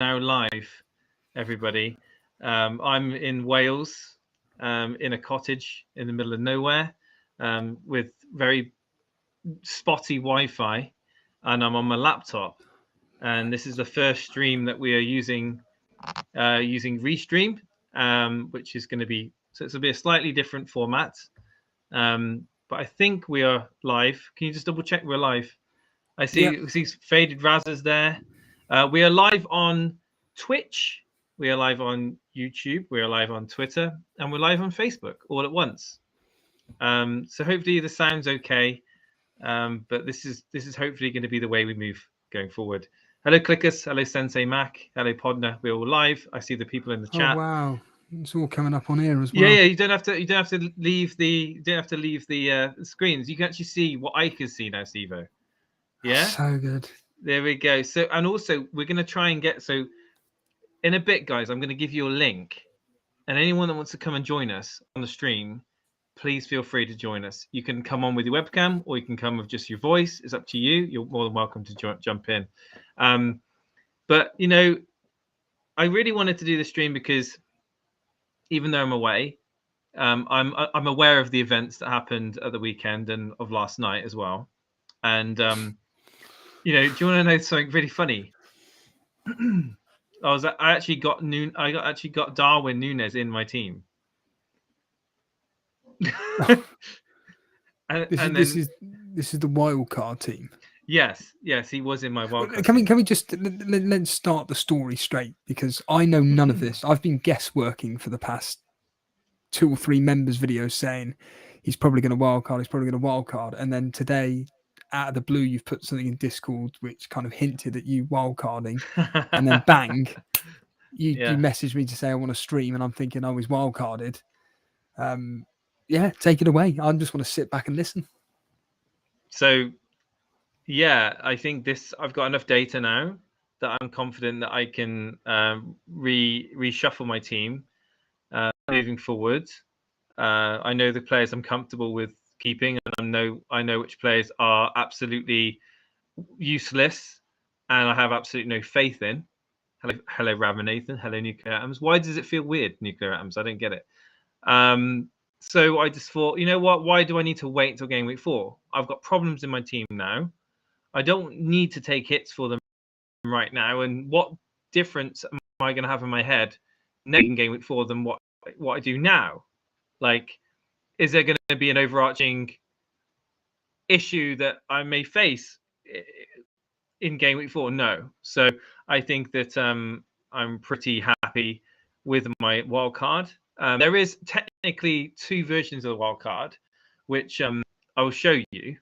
now live, everybody. I'm in Wales, in a cottage in the middle of nowhere, with very spotty Wi-Fi, and I'm on my laptop. And this is the first stream that we are using Restream, which is going to be it's a slightly different format. But I think we are live. Can you just double check we're live? I see faded Razas there. We are live on Twitch. We are live on YouTube. We are live on Twitter, and we're live on Facebook all at once. So hopefully the sound's okay. But this is hopefully going to be the way we move going forward. Hello, Clickers. Hello, Sensei Mac. Hello, Podner. We're all live. I see the people in the chat. Oh wow, it's all coming up on here as well. Yeah. You don't have to leave the screens. You can actually see what I can see now, Stevo. Yeah. So good. There we go. So, and also we're going to try and get, so in a bit, guys, I'm going to give you a link, and anyone that wants to come and join us on the stream, please feel free to join us. You can come on with your webcam, or you can come with just your voice. It's up to you. You're more than welcome to jump in. But you know, I really wanted to do the stream because even though I'm away, I'm aware of the events that happened at the weekend and of last night as well. And you know, do you want to know something really funny? I actually got Darwin Núñez in my team. This is the Wildcard team. Yes, he was in my Wildcard. Can we just let's start the story straight, because I know none of this. I've been guessworking for the past 2 or 3 members' videos saying he's probably going to wildcard, and then today, out of the blue, you've put something in Discord which kind of hinted at you wildcarding, and then bang, you messaged me to say I want to stream, and I'm thinking I was wildcarded. Yeah, take it away. I just want to sit back and listen. So, yeah, I think I've got enough data now that I'm confident that I can reshuffle my team moving forward. I know the players I'm comfortable with keeping, and I know which players are absolutely useless, and I have absolutely no faith in. Hello, Ravanathan. Hello, Nuclear Atoms. Why does it feel weird, Nuclear Atoms? I don't get it. So I just thought, you know what? Why do I need to wait until game week 4? I've got problems in my team now. I don't need to take hits for them right now. And what difference am I going to have in my head in game week 4 than what I do now? Like, is there going to be an overarching issue that I may face in game week 4? No. So I think that I'm pretty happy with my wild card. There is technically 2 versions of the wild card, which I will show you.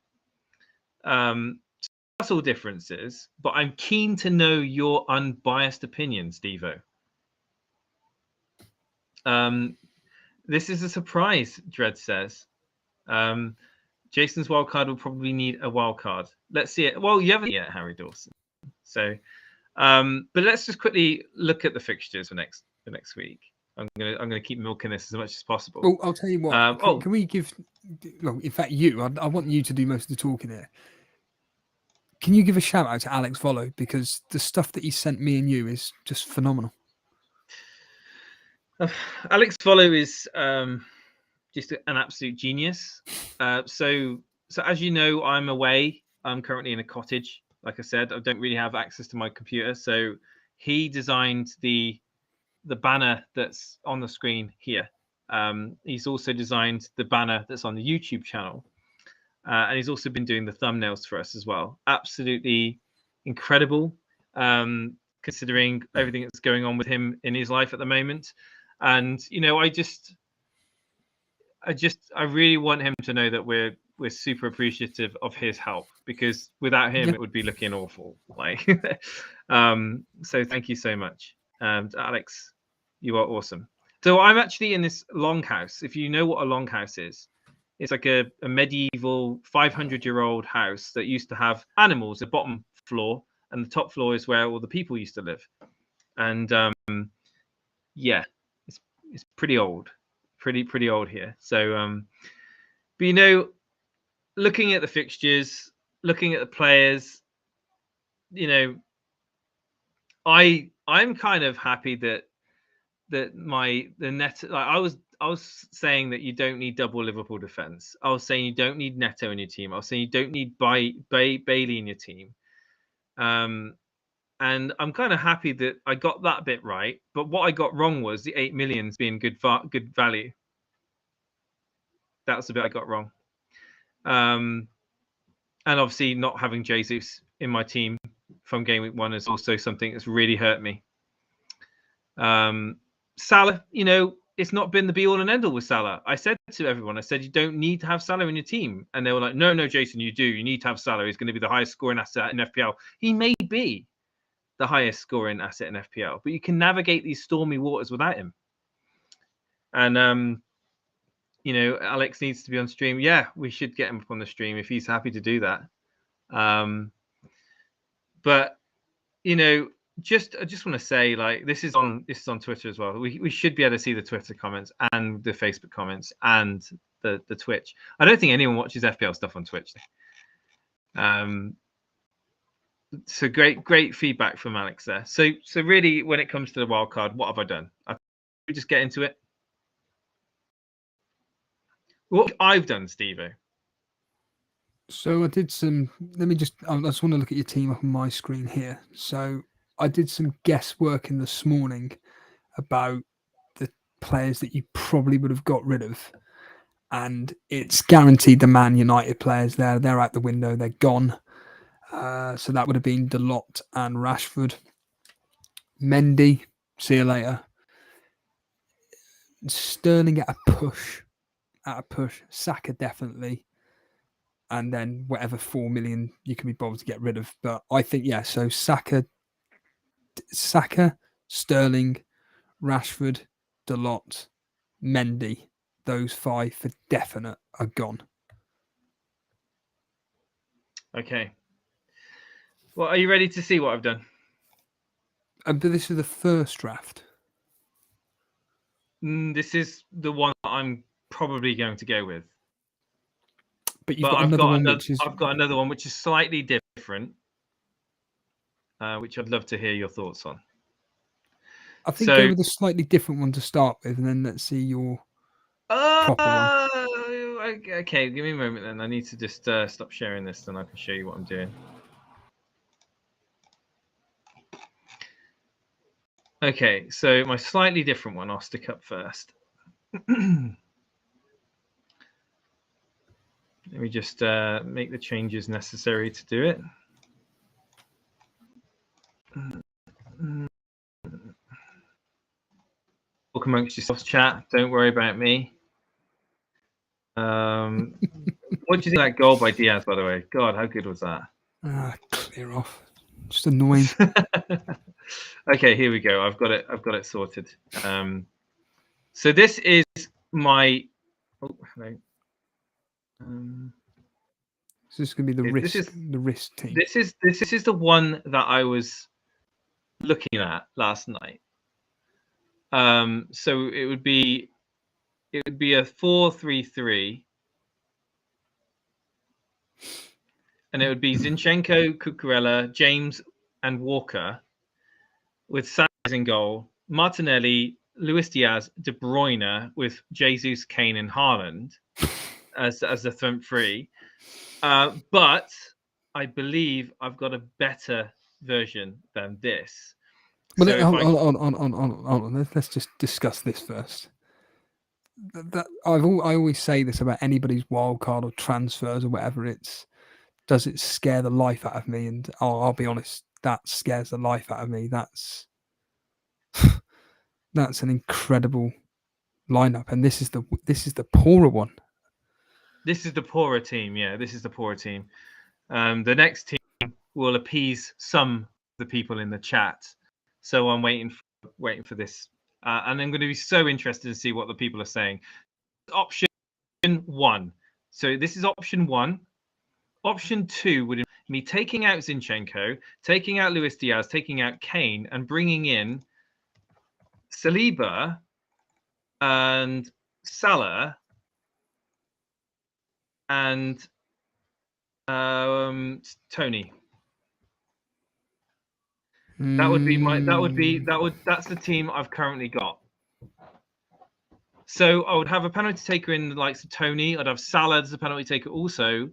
Subtle differences, but I'm keen to know your unbiased opinion, Stevo. This is a surprise, Dread says. Jason's wildcard will probably need a wildcard. Let's see it. Well, you haven't yet, Harry Dawson. So, but let's just quickly look at the fixtures for next week. I'm gonna keep milking this as much as possible. Well, I'll tell you what. Can we give? Well, in fact, I want you to do most of the talking here. Can you give a shout out to Alex Volo, because the stuff that he sent me and you is just phenomenal. Alex Volo is just an absolute genius. So as you know, I'm away. I'm currently in a cottage. Like I said, I don't really have access to my computer. So he designed the banner that's on the screen here. He's also designed the banner that's on the YouTube channel. And he's also been doing the thumbnails for us as well. Absolutely incredible, considering everything that's going on with him in his life at the moment. And, you know, I really want him to know that we're super appreciative of his help, because without him, it would be looking awful. Like, so thank you so much. Alex, you are awesome. So I'm actually in this longhouse. If you know what a longhouse is, it's like a medieval 500-year-old house that used to have animals, the bottom floor, and the top floor is where all the people used to live. And yeah, it's pretty old, pretty old here. So, but you know, looking at the fixtures, looking at the players, you know, I I'm kind of happy that the net, like I was saying that you don't need double Liverpool defense. I was saying you don't need Neto in your team. I was saying you don't need Bailey in your team. And I'm kind of happy that I got that bit right. But what I got wrong was the 8 millions being good value. That's the bit I got wrong. And obviously not having Jesus in my team from game week 1 is also something that's really hurt me. Salah, it's not been the be all and end all with Salah. I said to everyone, I said, you don't need to have Salah in your team. And they were like, no, Jason, you do. You need to have Salah. He's going to be the highest scoring asset in FPL. He may be the highest scoring asset in FPL, but you can navigate these stormy waters without him. And, Alex needs to be on stream. Yeah, we should get him up on the stream if he's happy to do that. But, I just want to say, like, this is on Twitter as well. We should be able to see the Twitter comments and the Facebook comments and the Twitch. I don't think anyone watches FPL stuff on Twitch. So great feedback from Alex there. So really, when it comes to the wild card, what have I done? We just get into it. What I've done, Steve-O. So I did some. I just want to look at your team up on my screen here. So I did some guesswork in this morning about the players that you probably would have got rid of, and it's guaranteed the Man United players there. They're out the window. They're gone. So that would have been Dalot and Rashford. Mendy, see you later. Sterling at a push. Saka definitely. And then whatever 4 million you can be bothered to get rid of. But I think, so Saka, Sterling, Rashford, Dalot, Mendy, those 5 for definite are gone. Okay. Well, are you ready to see what I've done? But this is the first draft. This is the one that I'm probably going to go with. But I've got another one which is slightly different, which I'd love to hear your thoughts on. I think go with a slightly different one to start with, and then let's see your proper one. Okay, give me a moment then. I need to just stop sharing this, then I can show you what I'm doing. Okay, so my slightly different one I'll stick up first. Let me just make the changes necessary to do it. Talk amongst yourselves, chat. Don't worry about me. What do you think of that goal by Diaz, by the way? God, how good was that? Clear off. Just annoying. Okay, here we go. I've got it sorted. So this is my. Oh, hello. So this is going to be the risk team. This is the one that I was looking at last night. So it would be a 4-3-3, and it would be Zinchenko, Cucurella, James, and Walker, with Salah in goal, Martinelli, Luis Diaz, De Bruyne, with Jesus, Kane, and Haaland as the front three. But I believe I've got a better version than this. Well, hold on. Let's just discuss this first. I always say this about anybody's wild card or transfers or whatever. Does it scare the life out of me? And I'll be honest, that scares the life out of me. That's an incredible lineup, and this is the poorer one. This is the poorer team. Yeah, this is the poorer team. The next team will appease some of the people in the chat. So I'm waiting for this, and I'm going to be so interested to see what the people are saying. Option 1. So this is option 1. Option 2 would be me taking out Zinchenko, taking out Luis Diaz, taking out Kane, and bringing in Saliba and Salah and Tony. That's the team I've currently got. So I would have a penalty taker in the likes of Tony. I'd have Salah as a penalty taker also,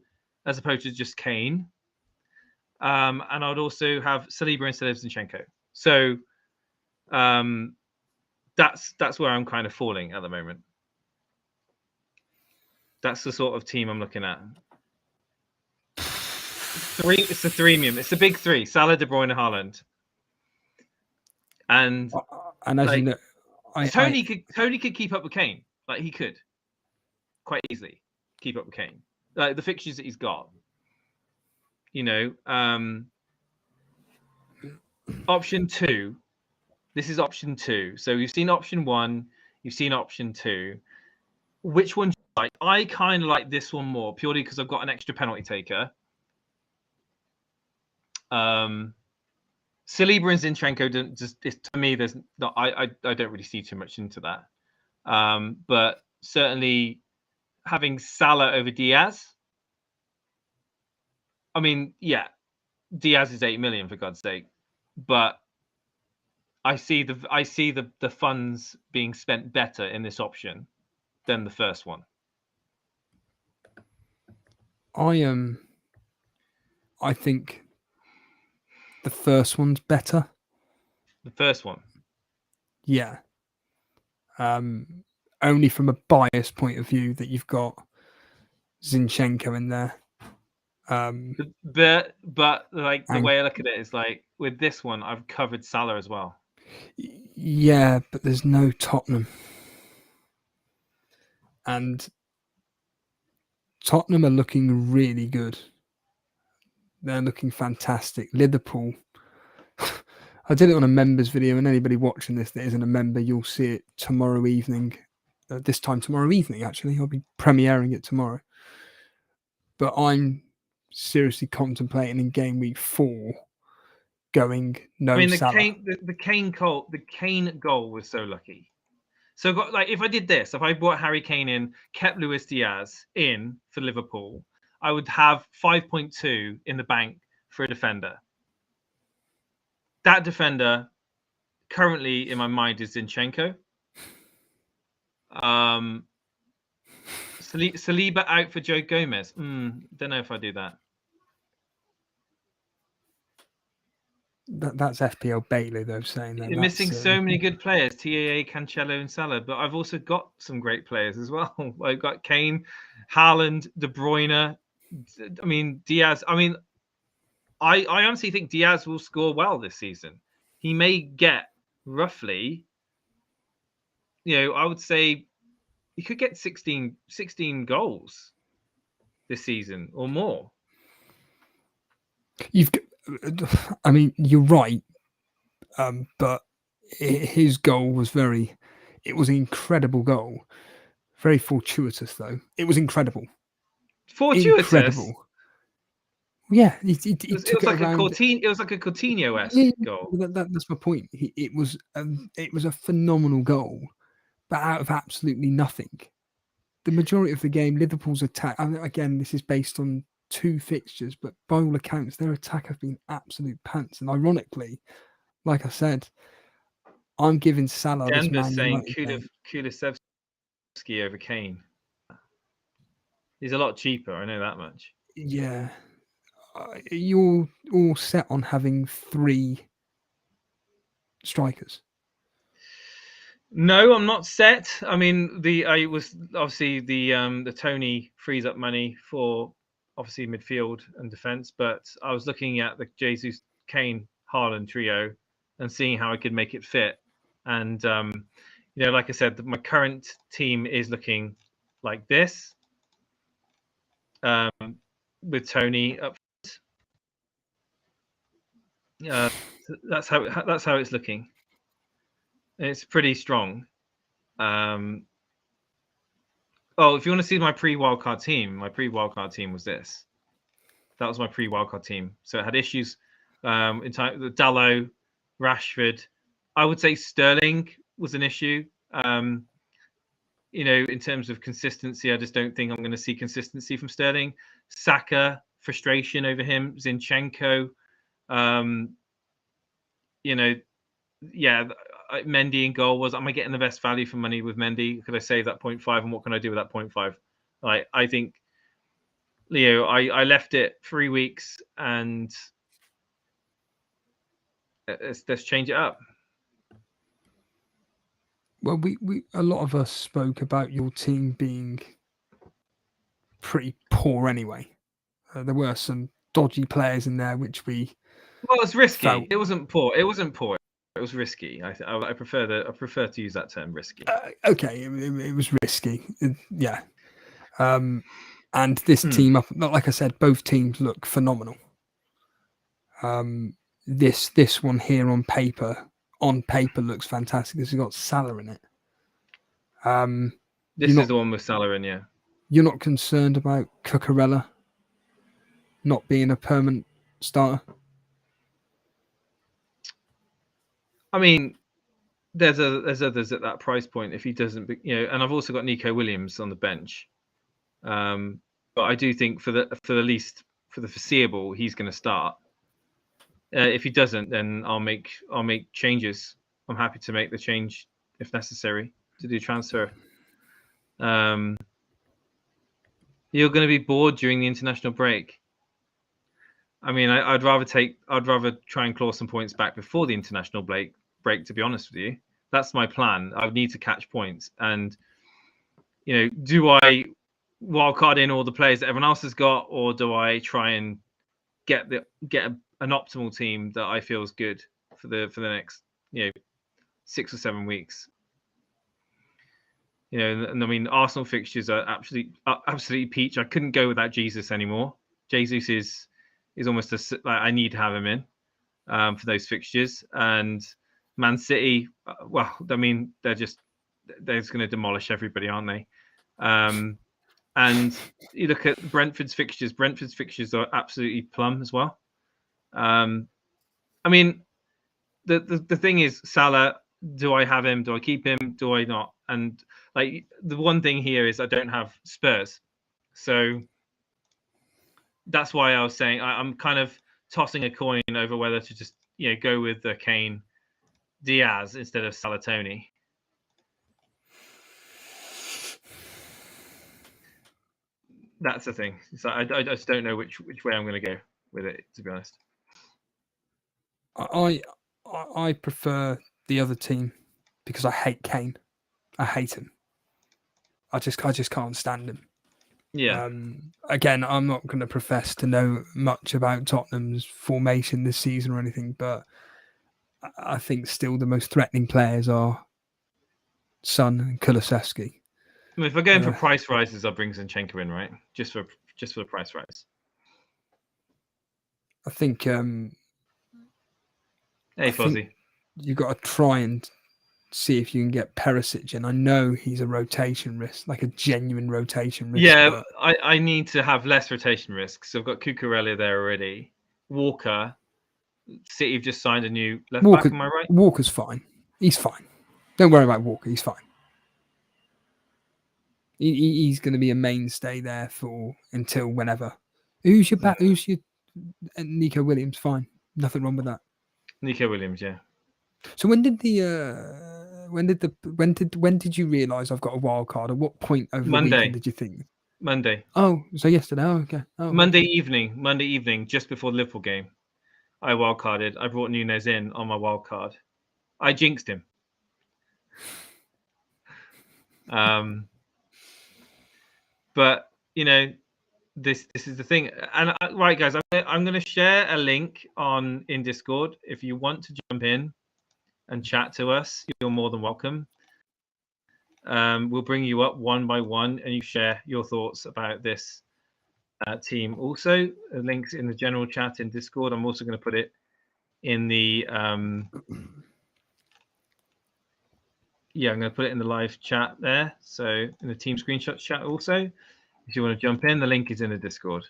as opposed to just Kane. And I'd also have Saliba instead of Zinchenko. So that's where I'm kind of falling at the moment. That's the sort of team I'm looking at. It's the threemium. It's the big three: Salah, De Bruyne, Haaland. And as you know, Tony could keep up with Kane. Like he could quite easily keep up with Kane. Like the fixtures that he's got. You know, option 2. This is option 2. So you've seen option 1, you've seen option 2. Which one do you like? I kind of like this one more purely because I've got an extra penalty taker. Saliba and Zinchenko to me. There's not. I don't really see too much into that. But certainly having Salah over Diaz. I mean, yeah, Diaz is 8 million for God's sake, but I see the funds being spent better in this option than the first one. I think the first one's better. The first one, yeah. Only from a bias point of view that you've got Zinchenko in there. But like the way I look at it is like with this one, I've covered Salah as well. Yeah, but there's no Tottenham. And Tottenham are looking really good. They're looking fantastic. Liverpool. I did it on a members video, and anybody watching this that isn't a member, you'll see it tomorrow evening. This time tomorrow evening, actually. I'll be premiering it tomorrow. But I'm seriously contemplating in game week 4 going no. I mean, the Kane goal was so lucky. So like if I did this, if I brought Harry Kane in, kept Luis Diaz in for Liverpool, I would have 5.2 in the bank for a defender. That defender currently in my mind is Zinchenko. Saliba out for Joe Gomez. Don't know if I do that. That's FPL Bailey, though, saying that. You're missing so many good players, TAA, Cancelo and Salah, but I've also got some great players as well. I've got Kane, Haaland, De Bruyne. I mean, Diaz. I mean, I honestly think Diaz will score well this season. He may get roughly, I would say he could get 16 goals this season or more. I mean, you're right, but his goal was it was an incredible goal. Very fortuitous, though. It was incredible. Fortuitous? Incredible. Yeah, he it was like around. It was like a Coutinho-esque goal. That's my point. It was a phenomenal goal, but out of absolutely nothing. The majority of the game, Liverpool's attack. I mean, again, this is based on 2 fixtures, but by all accounts, their attack have been absolute pants. And ironically, like I said, I'm giving Salah this Man saying Kulusevski over Kane. He's a lot cheaper. I know that much. Yeah. You're all set on having 3 strikers. No, I'm not set. I mean, I was obviously the Tony frees up money for obviously midfield and defense, but I was looking at the Jesus, Kane, Haaland trio and seeing how I could make it fit. And like I said, my current team is looking like this, with Tony up front. That's how it's looking. It's pretty strong. If you want to see my pre-wildcard team, was this. That was my pre-wildcard team. So it had issues in time. Dalot, Rashford. I would say Sterling was an issue. In terms of consistency, I just don't think I'm going to see consistency from Sterling. Saka, frustration over him. Zinchenko. Mendy in goal am I getting the best value for money with Mendy? Could I save that 0.5, and what can I do with that 0.5? Like, I think, Leo, I left it 3 weeks, and let's change it up. Well, we a lot of us spoke about your team being pretty poor anyway. There were some dodgy players in there, which we. Well, it's risky. Felt... It wasn't poor. It was risky. I prefer to use that term, risky. Okay, it was risky. Yeah. And this team up, like I said, both teams look phenomenal. This one here on paper looks fantastic. It's got Salah in it. This is the one with Salah in, yeah. You're not concerned about Cucurella not being a permanent starter? I mean, there's others at that price point if he doesn't, and I've also got Nico Williams on the bench. But I do think for the foreseeable, he's going to start. If he doesn't, then I'll make changes. I'm happy to make the change if necessary to do transfer. You're going to be bored during the international break. I mean, I'd rather try and claw some points back before the international break. To be honest with you, that's my plan. I would need to catch points, and do I wildcard in all the players that everyone else has got, or do I try and get an optimal team that I feel is good for the next 6 or 7 weeks? And I mean, Arsenal fixtures are absolutely peach. I couldn't go without Jesus anymore. Jesus is almost I need to have him in for those fixtures. And Man City, well, I mean, they're just going to demolish everybody, aren't they? And you look at Brentford's fixtures. Brentford's fixtures are absolutely plum as well. I mean, the thing is, Salah, do I have him? Do I keep him? Do I not? And like, the one thing here is I don't have Spurs, so that's why I was saying I'm kind of tossing a coin over whether to just go with the Kane Diaz instead of Salah Tony. That's the thing. So I just don't know which way I'm going to go with it, to be honest. I prefer the other team because I hate Kane. I hate him. I just can't stand him. Yeah. Again, I'm not going to profess to know much about Tottenham's formation this season or anything, but I think still the most threatening players are Son and Kulusevski. I mean, if we're going for price rises, I'll bring Zinchenko in, right? Just for the price rise. I think. Hey, Fozzie. You've got to try and see if you can get Perisic in. I know he's a rotation risk, like a genuine rotation risk. Yeah, but I need to have less rotation risks. So I've got Cucurella there already. Walker. City have just signed a new left back, am I right? Walker's fine. He's fine. Don't worry about Walker. He's fine. He's going to be a mainstay there until whenever. Who's your back? Who's your Nico Williams? Fine. Nothing wrong with that. Nico Williams, yeah. So when did you realise I've got a wild card? At what point over the weekend did you think? Monday. Oh, so yesterday. Oh, okay. Oh, Monday evening, just before the Liverpool game, I wildcarded. I brought Nunez in on my wildcard. I jinxed him. But this is the thing. And right, guys, I'm going to share a link in Discord. If you want to jump in and chat to us, you're more than welcome. We'll bring you up one by one, and you share your thoughts about this team. Also, a link's in the general chat in Discord. I'm also going to put it in the I'm going to put it in the live chat there. So in the team screenshots chat also. If you want to jump in, the link is in the Discord.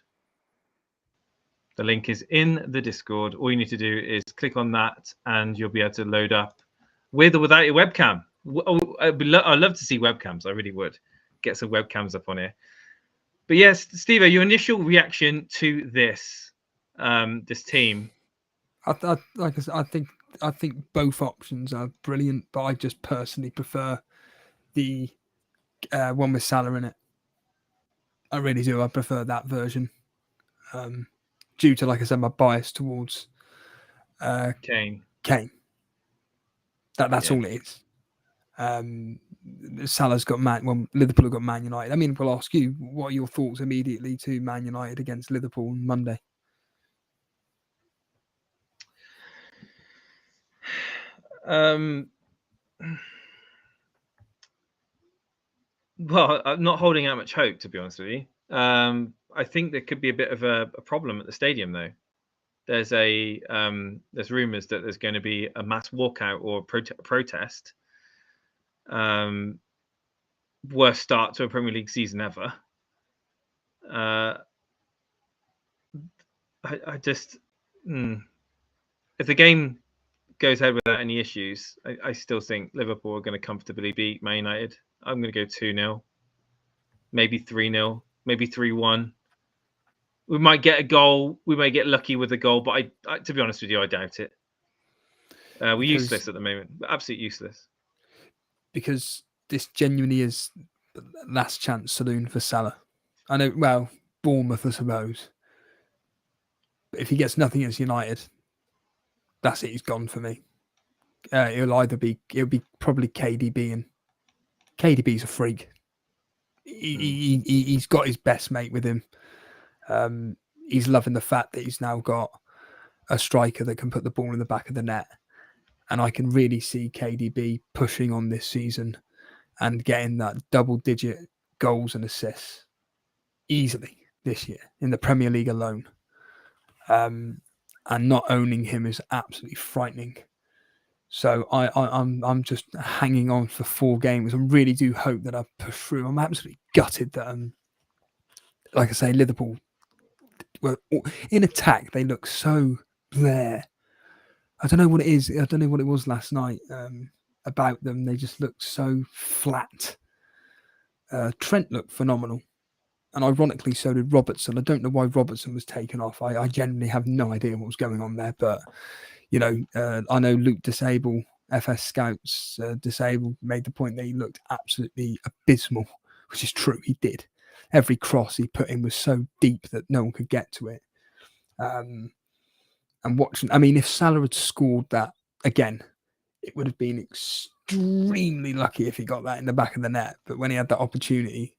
The link is in the Discord. All you need to do is click on that, and you'll be able to load up with or without your webcam. I'd love to see webcams. I really would get some webcams up on here. But yes, Steve, your initial reaction to this team? Like I said, I think I think both options are brilliant, but I just personally prefer the one with Salah in it. I really do. I prefer that version, due to, like I said, my bias towards Kane. That's all it is. Salah's got Liverpool have got Man United. I mean, we'll ask you, what are your thoughts immediately to Man United against Liverpool on Monday? Well, I'm not holding out much hope, to be honest with you. I think there could be a bit of a problem at the stadium, though. There's rumours that there's going to be a mass walkout or protest. Worst start to a Premier League season ever. I just, if the game goes ahead without any issues, I still think Liverpool are going to comfortably beat Man United. I'm going to go 2-0, maybe 3-0, maybe 3-1. We might get a goal. We may get lucky with a goal, but I to be honest with you, I doubt it. We're useless at the moment. We're absolutely useless. Because this genuinely is last chance saloon for Salah. I know, well, Bournemouth, I suppose. But if he gets nothing against United, that's it. He's gone for me. It'll be probably KDB, and KDB's a freak. He's got his best mate with him. He's loving the fact that he's now got a striker that can put the ball in the back of the net. And I can really see KDB pushing on this season and getting that double-digit goals and assists easily this year in the Premier League alone. And not owning him is absolutely frightening. So I'm just hanging on for 4 games and really do hope that I push through. I'm absolutely gutted that, like I say, Liverpool, well, in attack, they look so there. I don't know what it is. I don't know what it was last night about them. They just looked so flat. Trent looked phenomenal. And ironically, so did Robertson. I don't know why Robertson was taken off. I genuinely have no idea what was going on there. But, I know Luke Disable, FS Scouts Disable, made the point that he looked absolutely abysmal, which is true. He did. Every cross he put in was so deep that no one could get to it. And watching, I mean, if Salah had scored that again, it would have been extremely lucky if he got that in the back of the net. But when he had that opportunity,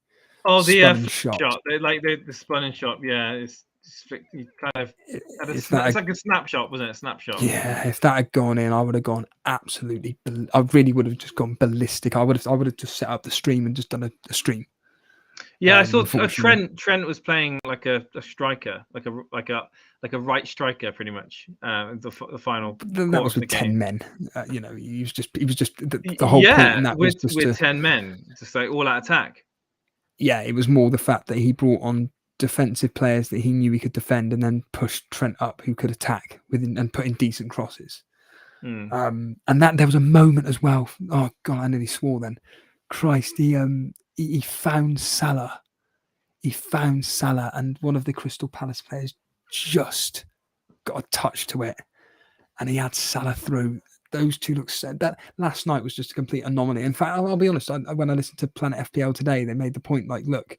the shot, the spun and shot, yeah, it's kind of. It's like a snapshot, wasn't it? A snapshot. Yeah, if that had gone in, I would have gone absolutely. I really would have just gone ballistic. I would have just set up the stream and just done a stream. Yeah, I saw Trent was playing like a striker, like a right striker, pretty much. The final. That was with 10 men. He was just the whole point in that was just with 10 men, just like all out attack. Yeah, it was more the fact that he brought on defensive players that he knew he could defend, and then pushed Trent up, who could attack and put in decent crosses. And that there was a moment as well. Oh God, I nearly swore then. Christ, he found Salah. He found Salah, and one of the Crystal Palace players just got a touch to it, and he had Salah through. Those two looked so. That last night was just a complete anomaly. In fact, I'll be honest. When I listened to Planet FPL today, they made the point like, look,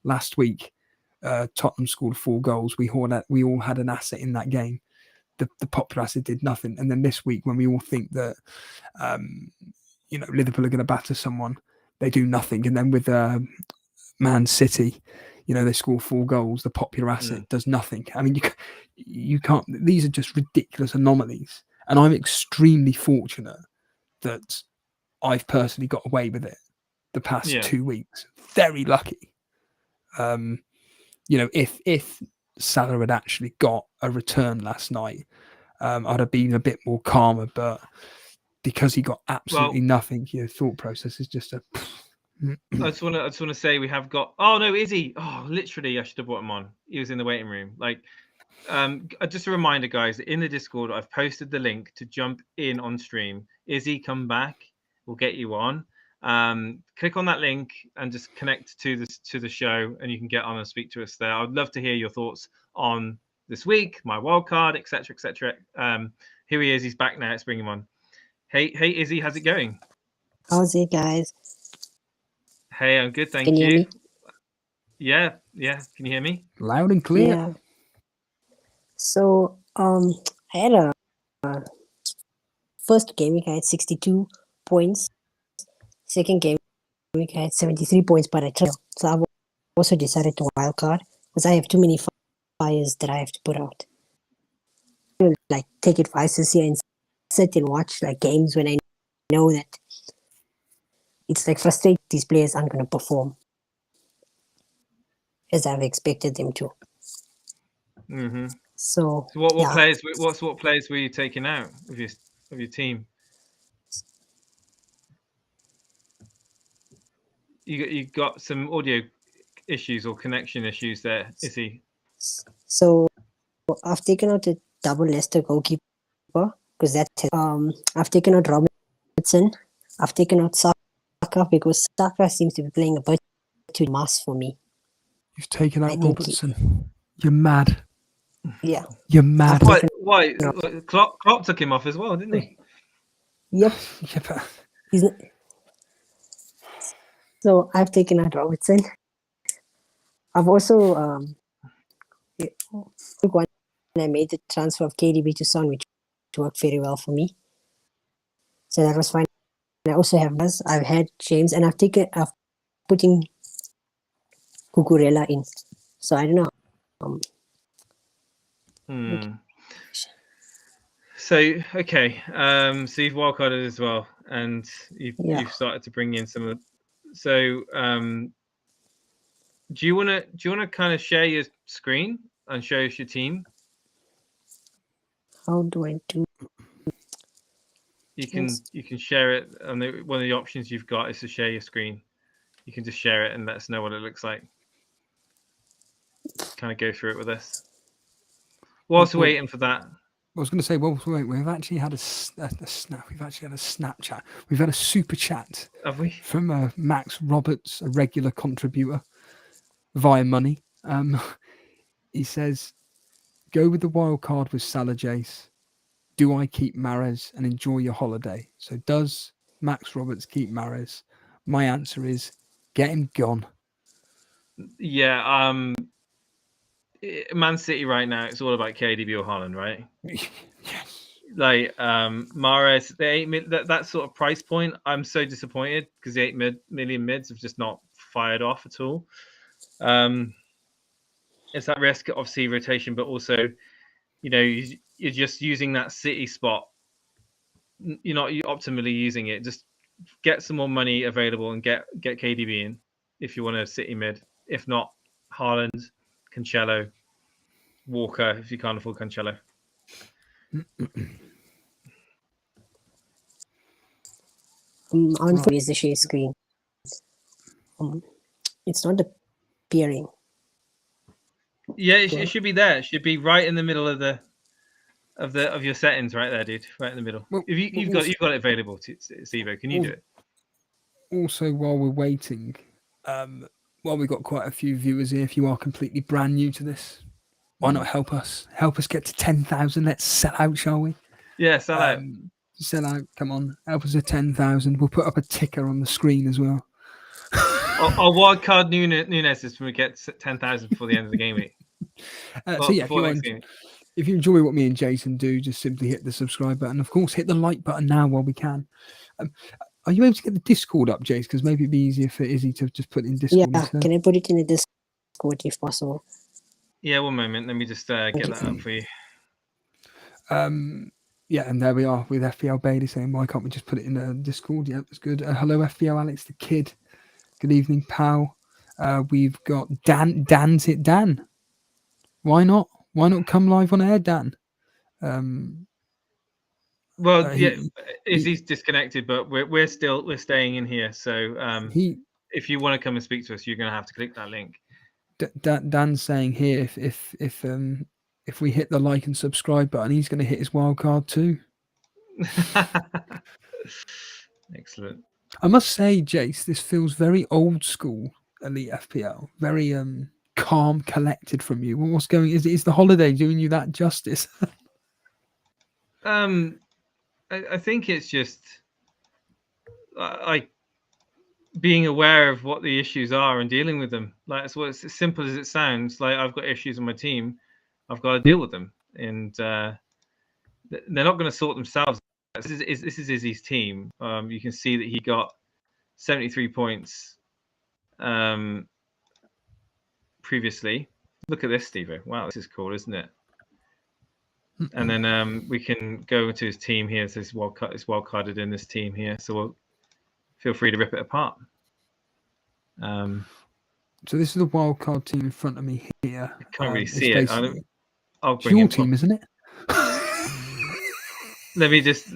last week Tottenham scored 4 goals. We all had an asset in that game. The popular asset did nothing, and then this week, when we all think that Liverpool are going to batter someone, they do nothing, and then with Man City, they score 4 goals. The popular asset does nothing. I mean, you can't. These are just ridiculous anomalies, and I'm extremely fortunate that I've personally got away with it the past 2 weeks. Very lucky. If Salah had actually got a return last night, I'd have been a bit more calmer. But because he got absolutely nothing, your thought process is just a. I just want to say we have got. Oh no, is he? Oh, literally, I should have brought him on. He was in the waiting room. Like, just a reminder, guys. In the Discord, I've posted the link to jump in on stream. Izzy, come back. We'll get you on. Click on that link and just connect to the show, and you can get on and speak to us there. I'd love to hear your thoughts on this week, my wildcard, etc., etc. Here he is. He's back now. Let's bring him on. Hey, Izzy, how's it going? How's it, guys? Hey, I'm good, thank Can you you. hear me? Yeah. Can you hear me? Loud and clear. Yeah. So, I had a first game week I had 62 points. Second game week I had 73 points, but I tried. So I also decided to wildcard because I have too many fires that I have to put out. Like take advice this year and sit and watch like games when I know that it's like frustrating these players aren't going to perform as I've expected them to. Mm-hmm. So what yeah. players? What players were you taking out of your team? You got some audio issues or connection issues there, Izzy? So I've taken out a double Leicester goalkeeper because that I've taken out Robertson. I've taken out Saka because Saka seems to be playing a bit too mass for me. You've taken I out think Robertson. You're mad. Yeah. You're mad. Why? Klopp took him off as well, didn't he? Yep. Yeah, but He's so I've taken out Robertson. I've also when I made the transfer of KDB to Son, which worked very well for me. So that was fine. I also have us. I've had James, and I've put in Cucurella in. So I don't know. So okay, so you've wildcarded as well, and you've started to bring in some of. So do you want to kind of share your screen and show us your team? How do I do? You can share it, and one of the options you've got is to share your screen. You can just share it and let us know what it looks like. Kind of go through it with us. Whilst we're waiting for that. I was going to say, well, wait, we've actually had a snap. We've actually had a Snapchat. We've had a super chat. Have we? From Max Roberts, a regular contributor via money. He says, go with the wild card with Salah, Jace. Do I keep Mahrez and enjoy your holiday? So does Max Roberts keep Mahrez? My answer is get him gone. Yeah, Man City right now, it's all about KDB or Haaland, right? Yes. Like Mahrez, the 8 mid, that sort of price point, I'm so disappointed because the 8 million mids have just not fired off at all. It's that risk, obviously, rotation, but also, you're just using that City spot. You're not optimally using it. Just get some more money available and get KDB in if you want a City mid. If not, Haaland, Cancelo, Walker if you can't afford Cancelo. On is the share screen. It's not appearing. Yeah, it should be there. It should be right in the middle of your settings, right there, dude. Right in the middle. Well, if you've got it available, Sivo, can you do it? Also, while we're waiting, while we've got quite a few viewers here, if you are completely brand new to this, why not help us? Help us get to 10,000. Let's sell out, shall we? Yeah, sell out. Sell out. Come on, help us at 10,000. We'll put up a ticker on the screen as well. Our wildcard Nunes is when we get 10,000 before the end of the game week. So yeah, if you enjoy what me and Jason do, just simply hit the subscribe button. Of course, hit the like button now while we can. Are you able to get the Discord up, Jace? Because maybe it'd be easier for Izzy to just put in Discord. Yeah, can I put it in the Discord if possible? Yeah, one moment. Let me just get that up for you. Yeah, and there we are with FPL Bailey saying, why can't we just put it in the Discord? Yeah, that's good. Hello, FPL Alex the Kid. Good evening, pal. We've got Dan's it, Dan. Why not? Why not come live on air, Dan? Well, he's disconnected, but we're staying in here. So if you want to come and speak to us, you're going to have to click that link. Dan's saying here, if we hit the like and subscribe button, he's going to hit his wild card too. Excellent. I must say, Jace, this feels very old school Elite FPL. Very calm, collected from you. What's going? Is the holiday doing you that justice? I think it's just like being aware of what the issues are and dealing with them. Like it's as simple as it sounds. Like I've got issues on my team, I've got to deal with them, and they're not going to sort themselves. This is Izzy's team. You can see that he got 73 points previously. Look at this, Steve. Wow, this is cool, isn't it? And then we can go to his team here. So it's wildcarded in this team here. So we'll feel free to rip it apart. So this is the wildcard team in front of me here. I can't really see it. I'll It's bring your it team, isn't it? Let me just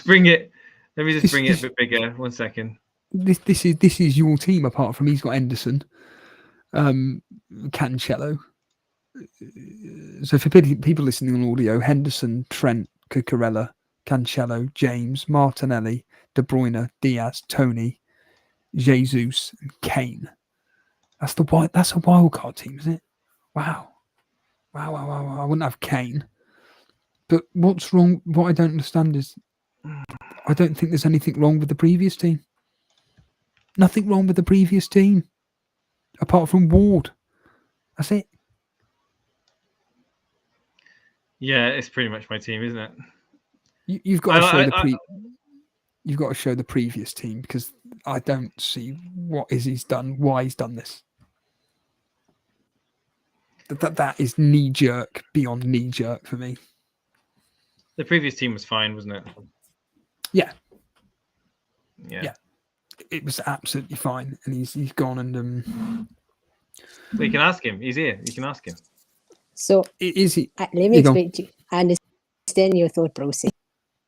bring it. Let me just bring it a bit bigger. 1 second. This is your team. Apart from he's got Henderson, Cancelo. So for people listening on audio, Henderson, Trent, Cucurella, Cancelo, James, Martinelli, De Bruyne, Diaz, Tony, Jesus, and Kane. That's a wildcard team, isn't it? Wow. I wouldn't have Kane. But what's wrong? What I don't understand is I don't think there's anything wrong with the previous team. Nothing wrong with the previous team. Apart from Ward. That's it. Yeah, it's pretty much my team, isn't it? You've got to show you've got to show the previous team because I don't see what Izzy's done, why he's done this. That is knee jerk beyond knee jerk for me. The previous team was fine, wasn't it? Yeah. Yeah. It was absolutely fine, and he's gone and Well, you can ask him. He's here. You can ask him. So is he? let me explain to you. I understand your thought process.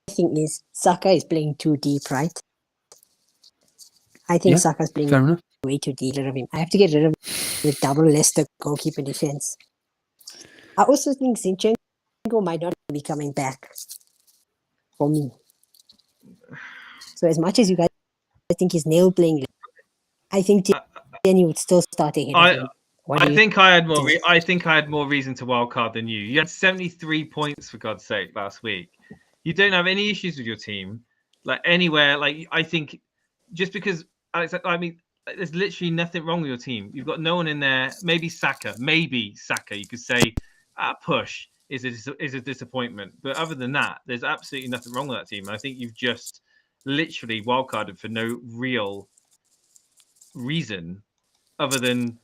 The thing is, Saka is playing too deep, right? I think Saka's playing way too deep. Rid of him. I have to get rid of him with double Leicester goalkeeper defense. I also think Zinchenko might not be coming back for me. So as much as you guys think he's nail playing, I think then you would still start ahead of him. I think I had more reason to wildcard than you. You had 73 points for God's sake last week. You don't have any issues with your team, like anywhere. Like I think, just because Alex, I mean, there's literally nothing wrong with your team. You've got no one in there. Maybe Saka. You could say push is a disappointment, but other than that, there's absolutely nothing wrong with that team. I think you've just literally wildcarded for no real reason other than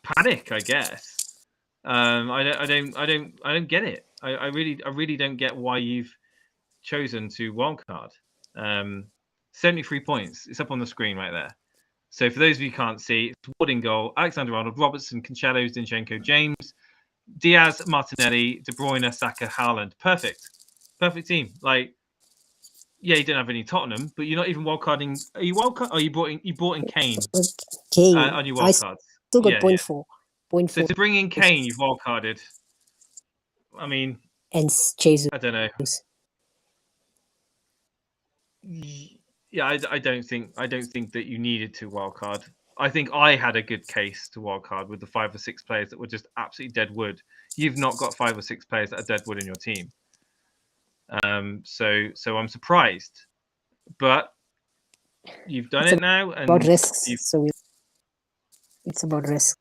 panic, I guess. I don't get it. I really don't get why you've chosen to wildcard. 73 points. It's up on the screen right there. So for those of you who can't see, it's Ward in goal, Alexander-Arnold, Robertson, Cancelo, Zinchenko, James, Diaz, Martinelli, De Bruyne, Saka, Haaland. Perfect team. Like, yeah, you don't have any Tottenham, but you're not even wildcarding. Are you wildcard? Oh, you brought in Kane. On your wildcards. Still got point four. So to bring in Kane, you've wildcarded. I mean, and Jesus. I don't know. Yeah, I don't think that you needed to wildcard. I think I had a good case to wildcard with the 5 or 6 players that were just absolutely dead wood. You've not got 5 or 6 players that are dead wood in your team. So I'm surprised, but you've done it now, and about risks. So it's about risks.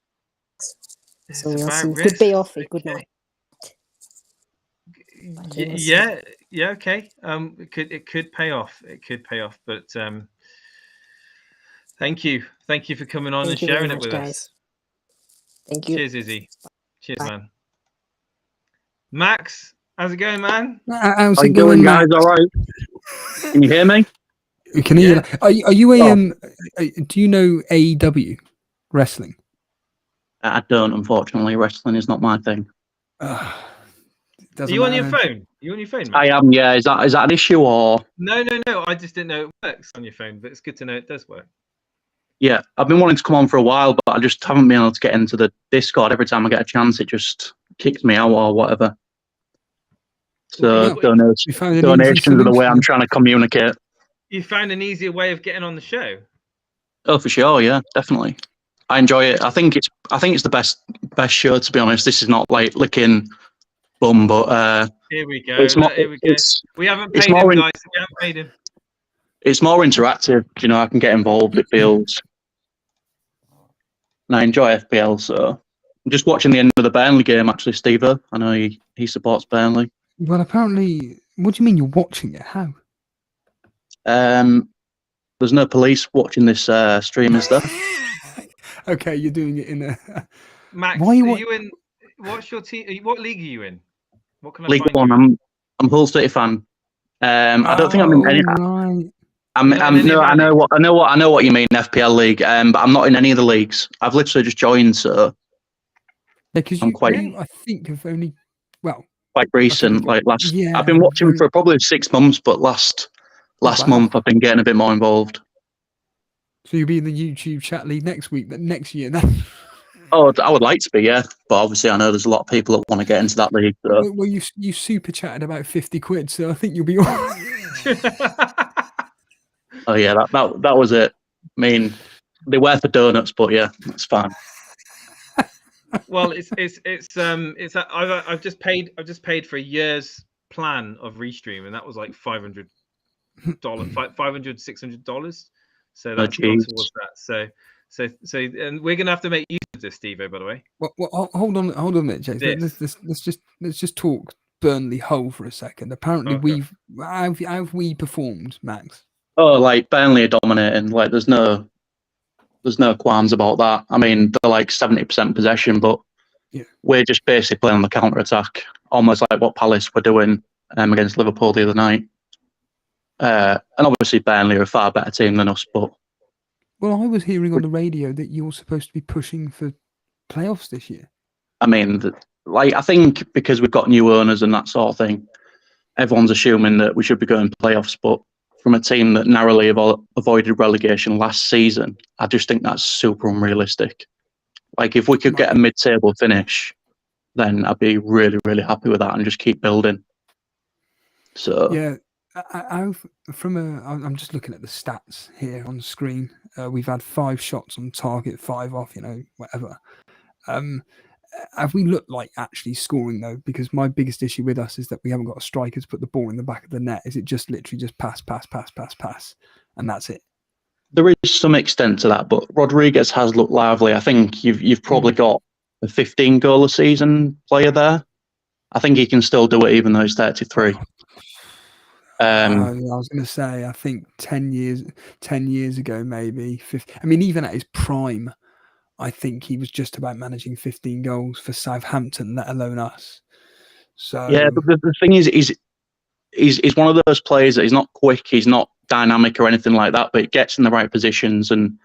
So we'll see. It could pay off. It could not. Yeah, okay. It could pay off. But thank you for coming on and sharing it with us. Thank you. Cheers, Izzy. Cheers, man. Max, how's it going, man? How's it going, guys? All right. Can you hear me? We can hear. Are you do you know AEW wrestling? I don't, unfortunately. Wrestling is not my thing. Are you on your phone? Max? I am, yeah. Is that an issue or? No. I just didn't know it works on your phone, but it's good to know it does work. Yeah, I've been wanting to come on for a while, but I just haven't been able to get into the Discord. Every time I get a chance, it just kicks me out or whatever. So donations are the way I'm trying to communicate. You found an easier way of getting on the show? Oh, for sure, yeah, definitely. I enjoy it. I think it's the best show, to be honest. This is not like licking bum, but Here we go. it's more, Here we go. We haven't paid him, guys. We haven't paid him. it's more interactive. You know, I can get involved. It feels, and I enjoy FPL. So I'm just watching the end of the Burnley game. Actually, Steve, I know he supports Burnley. Well, apparently, what do you mean you're watching it? How? There's no police watching this stream, is there? Okay, you're doing it in a. Max, Why are you you in? What's your team? What league are you in? What can I League find One. you in? I'm Hull City fan. I don't think I'm in any. Right. I know what you mean, FPL league. But I'm not in any of the leagues. I've literally just joined, so Yeah, because I think have only quite recent. Like last, yeah, I've been watching for probably 6 months, but last month I've been getting a bit more involved. So you'll be in the YouTube chat league next year then. Oh, I would like to be, yeah. But obviously, I know there's a lot of people that want to get into that league. So. Well, you super chatted about 50 quid, so I think you'll be all right. Oh yeah, that was it. I mean, they were for donuts, but yeah, it's fine. Well, I've just paid for a year's plan of Restream, and that was like $500, $600. So that's gone towards that. So, and we're gonna have to make use of this, Steve. By the way. Well, hold on a minute, Jason. Let's just talk Burnley Hull for a second. Apparently, have we performed, Max? Oh, like Burnley are dominating. Like there's no qualms about that. I mean, they're like 70% possession, but we're just basically playing on the counter attack, almost like what Palace were doing against Liverpool the other night. And obviously, Burnley are a far better team than us, but. Well, I was hearing on the radio that you're supposed to be pushing for playoffs this year. I mean, I think because we've got new owners and that sort of thing, everyone's assuming that we should be going playoffs. But from a team that narrowly avoided relegation last season, I just think that's super unrealistic. Like, if we could get a mid-table finish, then I'd be really, really happy with that and just keep building. So yeah. I'm just looking at the stats here on the screen. We've had 5 shots on target, 5 off, whatever. Have we looked like actually scoring though? Because my biggest issue with us is that we haven't got a striker to put the ball in the back of the net. Is it just literally just pass, and that's it? There is some extent to that, but Rodriguez has looked lively. I think you've probably got a 15 goal a season player there. I think he can still do it even though he's 33. I was going to say, I think 10 years ago, maybe 50. I mean, even at his prime, I think he was just about managing 15 goals for Southampton, let alone us. So yeah, but the thing is, he's one of those players that he's not quick, he's not dynamic or anything like that, but he gets in the right positions. And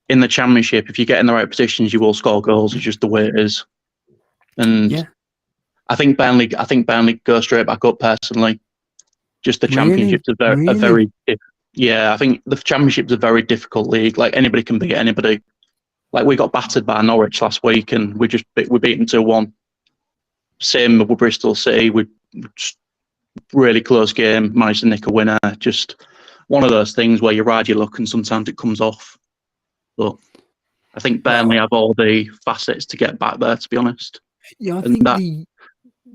in the Championship, if you get in the right positions, you will score goals. It's just the way it is. And I think Burnley go straight back up personally. Just the Championship's a very I think the Championship's a very difficult league. Like anybody can beat anybody. Like we got battered by Norwich last week, and we beat them 2-1. Same with Bristol City. We just really close game, managed to nick a winner. Just one of those things where you ride your luck, and sometimes it comes off. But I think Burnley have all the facets to get back there. To be honest, I think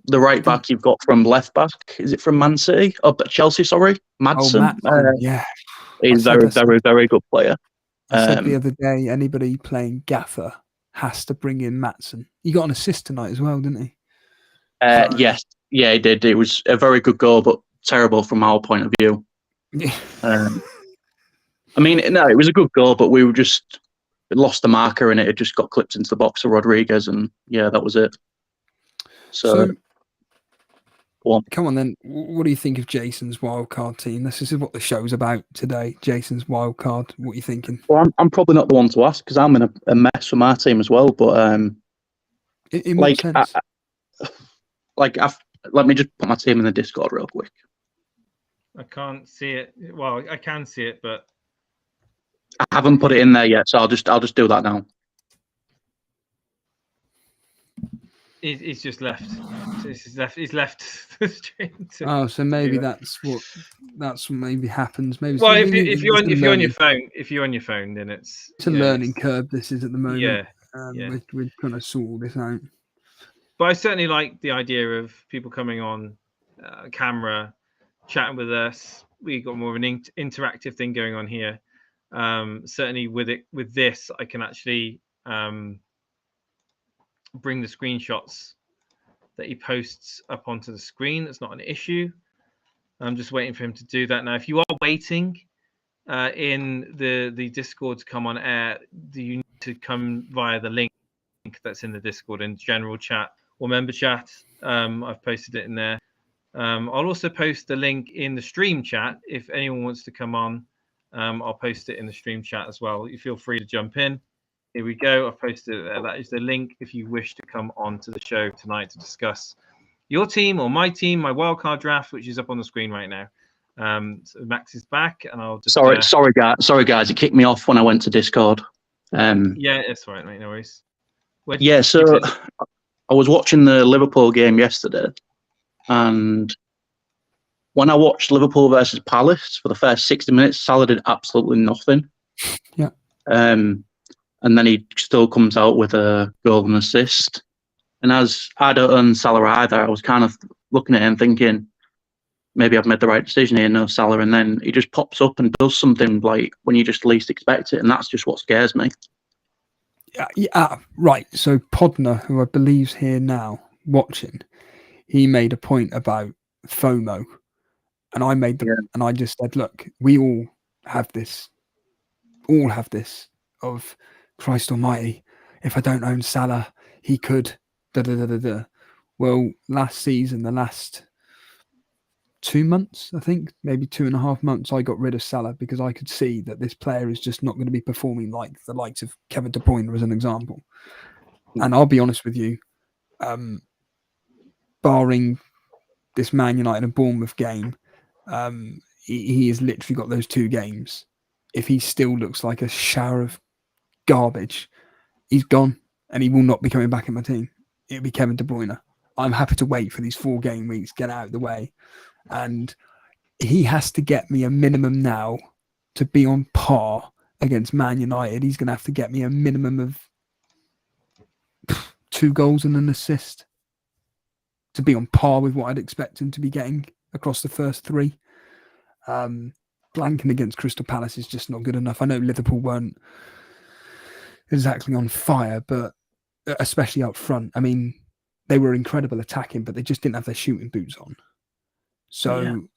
the right back you've got from left back, is it from Man City? Chelsea, sorry. Madsen. He's a very, very good player. I said the other day, anybody playing Gaffer has to bring in Madsen. He got an assist tonight as well, didn't he? Yes. Yeah, he did. It was a very good goal, but terrible from our point of view. Yeah. I mean, no, it was a good goal, but we were just lost the marker and it had just got clipped into the box of Rodriguez, and yeah, that was it. So come on then. What do you think of Jason's wildcard team? This is what the show's about today. Jason's wildcard. What are you thinking? Well, I'm probably not the one to ask because I'm in a mess for my team as well. But in what sense? Let me just put my team in the Discord real quick. I can't see it. Well, I can see it, but I haven't put it in there yet, so I'll just do that now. He's just left. He's left the stream. So maybe that's what maybe happens. Maybe. Well, if you're on your phone, then it's a learning curve. This is at the moment. Yeah. We're trying to sort all this out. But I certainly like the idea of people coming on camera, chatting with us. We got more of an interactive thing going on here. Certainly with this, I can actually bring the screenshots that he posts up onto the screen. That's not an issue. I'm just waiting for him to do that now. If you are waiting in the Discord to come on air, do you need to come via the link that's in the Discord in general chat or member chat? I've posted it in there. I'll also post the link in the stream chat if anyone wants to come on. I'll post it in the stream chat as well. You feel free to jump in. Here we go. I've posted it there. That is the link if you wish to come on to the show tonight to discuss your team or my team, my wildcard draft, which is up on the screen right now. So Max is back, and I'll just sorry guys, it kicked me off when I went to Discord. Yeah, it's all right, mate. No worries. Yeah, so I was watching the Liverpool game yesterday, and when I watched Liverpool versus Palace for the first 60 minutes, Salah did absolutely nothing. Yeah. And then he still comes out with a goal and assist. And as I don't own Salah either, I was kind of looking at him thinking, maybe I've made the right decision here, no Salah. And then he just pops up and does something like when you just least expect it. And that's just what scares me. Yeah, right. So Podner, who I believe's here now watching, he made a point about FOMO. And I made them, and I just said, look, we all have this of Christ Almighty. If I don't own Salah, he could. Well, last season, the last 2 months, I think, maybe 2.5 months, I got rid of Salah because I could see that this player is just not going to be performing like the likes of Kevin De Bruyne, as an example. And I'll be honest with you, barring this Man United and Bournemouth game, he has literally got those 2 games. If he still looks like a shower of garbage, he's gone, and he will not be coming back in my team. It'll be Kevin De Bruyne. I'm happy to wait for these 4 game weeks, get out of the way, and he has to get me a minimum now to be on par against Man United. He's going to have to get me a minimum of 2 goals and an assist to be on par with what I'd expect him to be getting across the first 3. Blanking against Crystal Palace is just not good enough. I know Liverpool weren't exactly on fire, but especially up front. I mean, they were incredible attacking, but they just didn't have their shooting boots on. So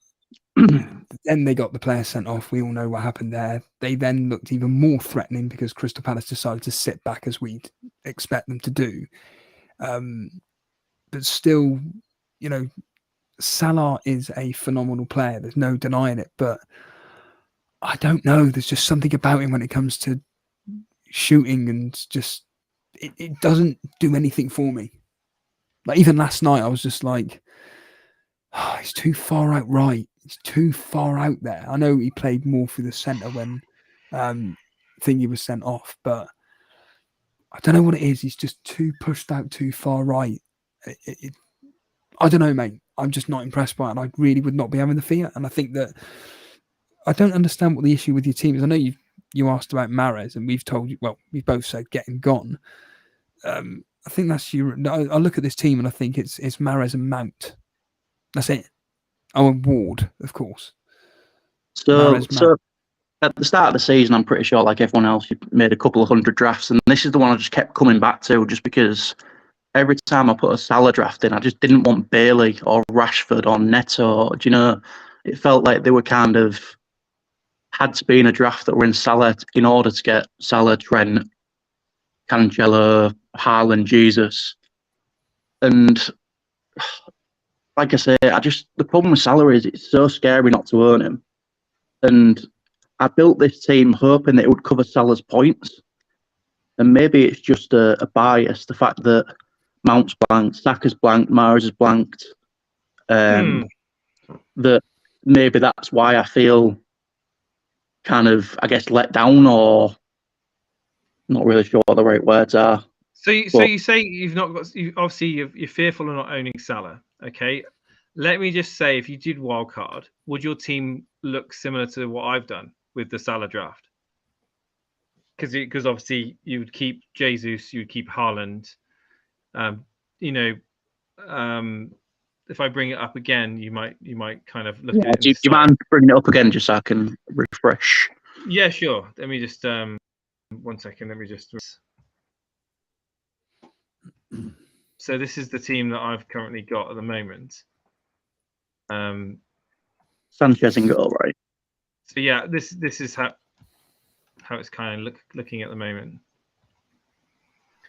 then they got the player sent off. We all know what happened there. They then looked even more threatening because Crystal Palace decided to sit back as we'd expect them to do. But still, you know, Salah is a phenomenal player. There's no denying it. But I don't know. There's just something about him when it comes to shooting, and just it doesn't do anything for me. Like even last night, I was just like, oh, he's too far out right. He's too far out there. I know he played more through the centre when Thingy was sent off, but I don't know what it is. He's just too pushed out too far right. I don't know, mate. I'm just not impressed by it. I really would not be having the fear. And I think that I don't understand what the issue with your team is. I know you asked about Mahrez, and we've told you, well, we both said get him gone. I think that's you. I look at this team and I think it's Mahrez and Mount. That's it. Oh, and Ward, of course. So at the start of the season, I'm pretty sure, like everyone else, you made a couple of 100 drafts, and this is the one I just kept coming back to, just because every time I put a Salah draft in, I just didn't want Bailey or Rashford or Neto. Do you know, it felt like they were kind of had to be in a draft that were in Salah in order to get Salah, Trent, Cancelo, Haaland, Jesus. And like I say, the problem with Salah is it's so scary not to own him. And I built this team hoping that it would cover Salah's points. And maybe it's just a bias, the fact that Mount's blanked, Saka's blanked, Mahrez is blanked. That maybe that's why I feel kind of, I guess, let down, or not really sure what the right words are. So you say you've not got. Obviously, you're fearful of not owning Salah. Okay, let me just say, if you did wildcard, would your team look similar to what I've done with the Salah draft? Because obviously you would keep Jesus, you would keep Haaland. You know, if I bring it up again, you might kind of look Yeah, at it. do you mind bringing it up again just so I can refresh? Yeah, sure. Let me just 1 second. Let me just. So this is the team that I've currently got at the moment. Sanchez in goal, right? So yeah, this is how it's kind of looking at the moment.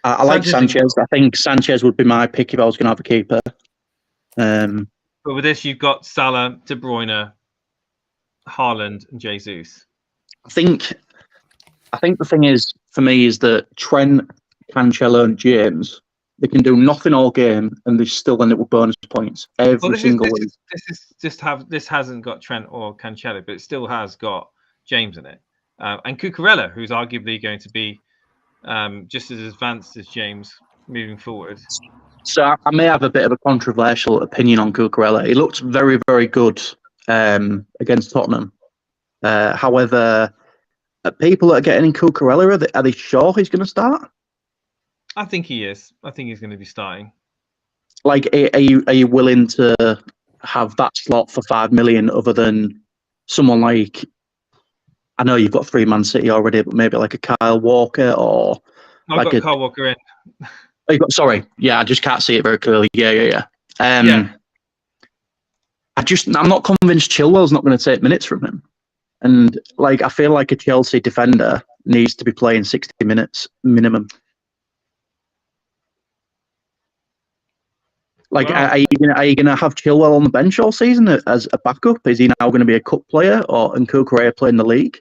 I like Sanchez. I think Sanchez would be my pick if I was going to have a keeper. But with this, you've got Salah, De Bruyne, Haaland, and Jesus. I think the thing is for me is that Trent, Cancelo, and James, they can do nothing all game and they still end up with bonus points every single week. This hasn't got Trent or Cancelo, but it still has got James in it, and Cucurella, who's arguably going to be just as advanced as James moving forward. So I may have a bit of a controversial opinion on Cucurella. He looked very, very good against Tottenham. However, people that are getting in Cucurella, are they sure he's going to start? I think he is. I think he's going to be starting. Like, are you willing to have that slot for 5 million other than someone like, I know you've got 3 Man City already, but maybe like a Kyle Walker or I've got Kyle Walker in. Oh, you got, sorry, yeah, I just can't see it very clearly. Yeah. I'm not convinced Chilwell's not going to take minutes from him, and like I feel like a Chelsea defender needs to be playing 60 minutes minimum. Like, are you gonna have Chilwell on the bench all season as a backup? Is he now going to be a cup player, and Cucurella playing the league?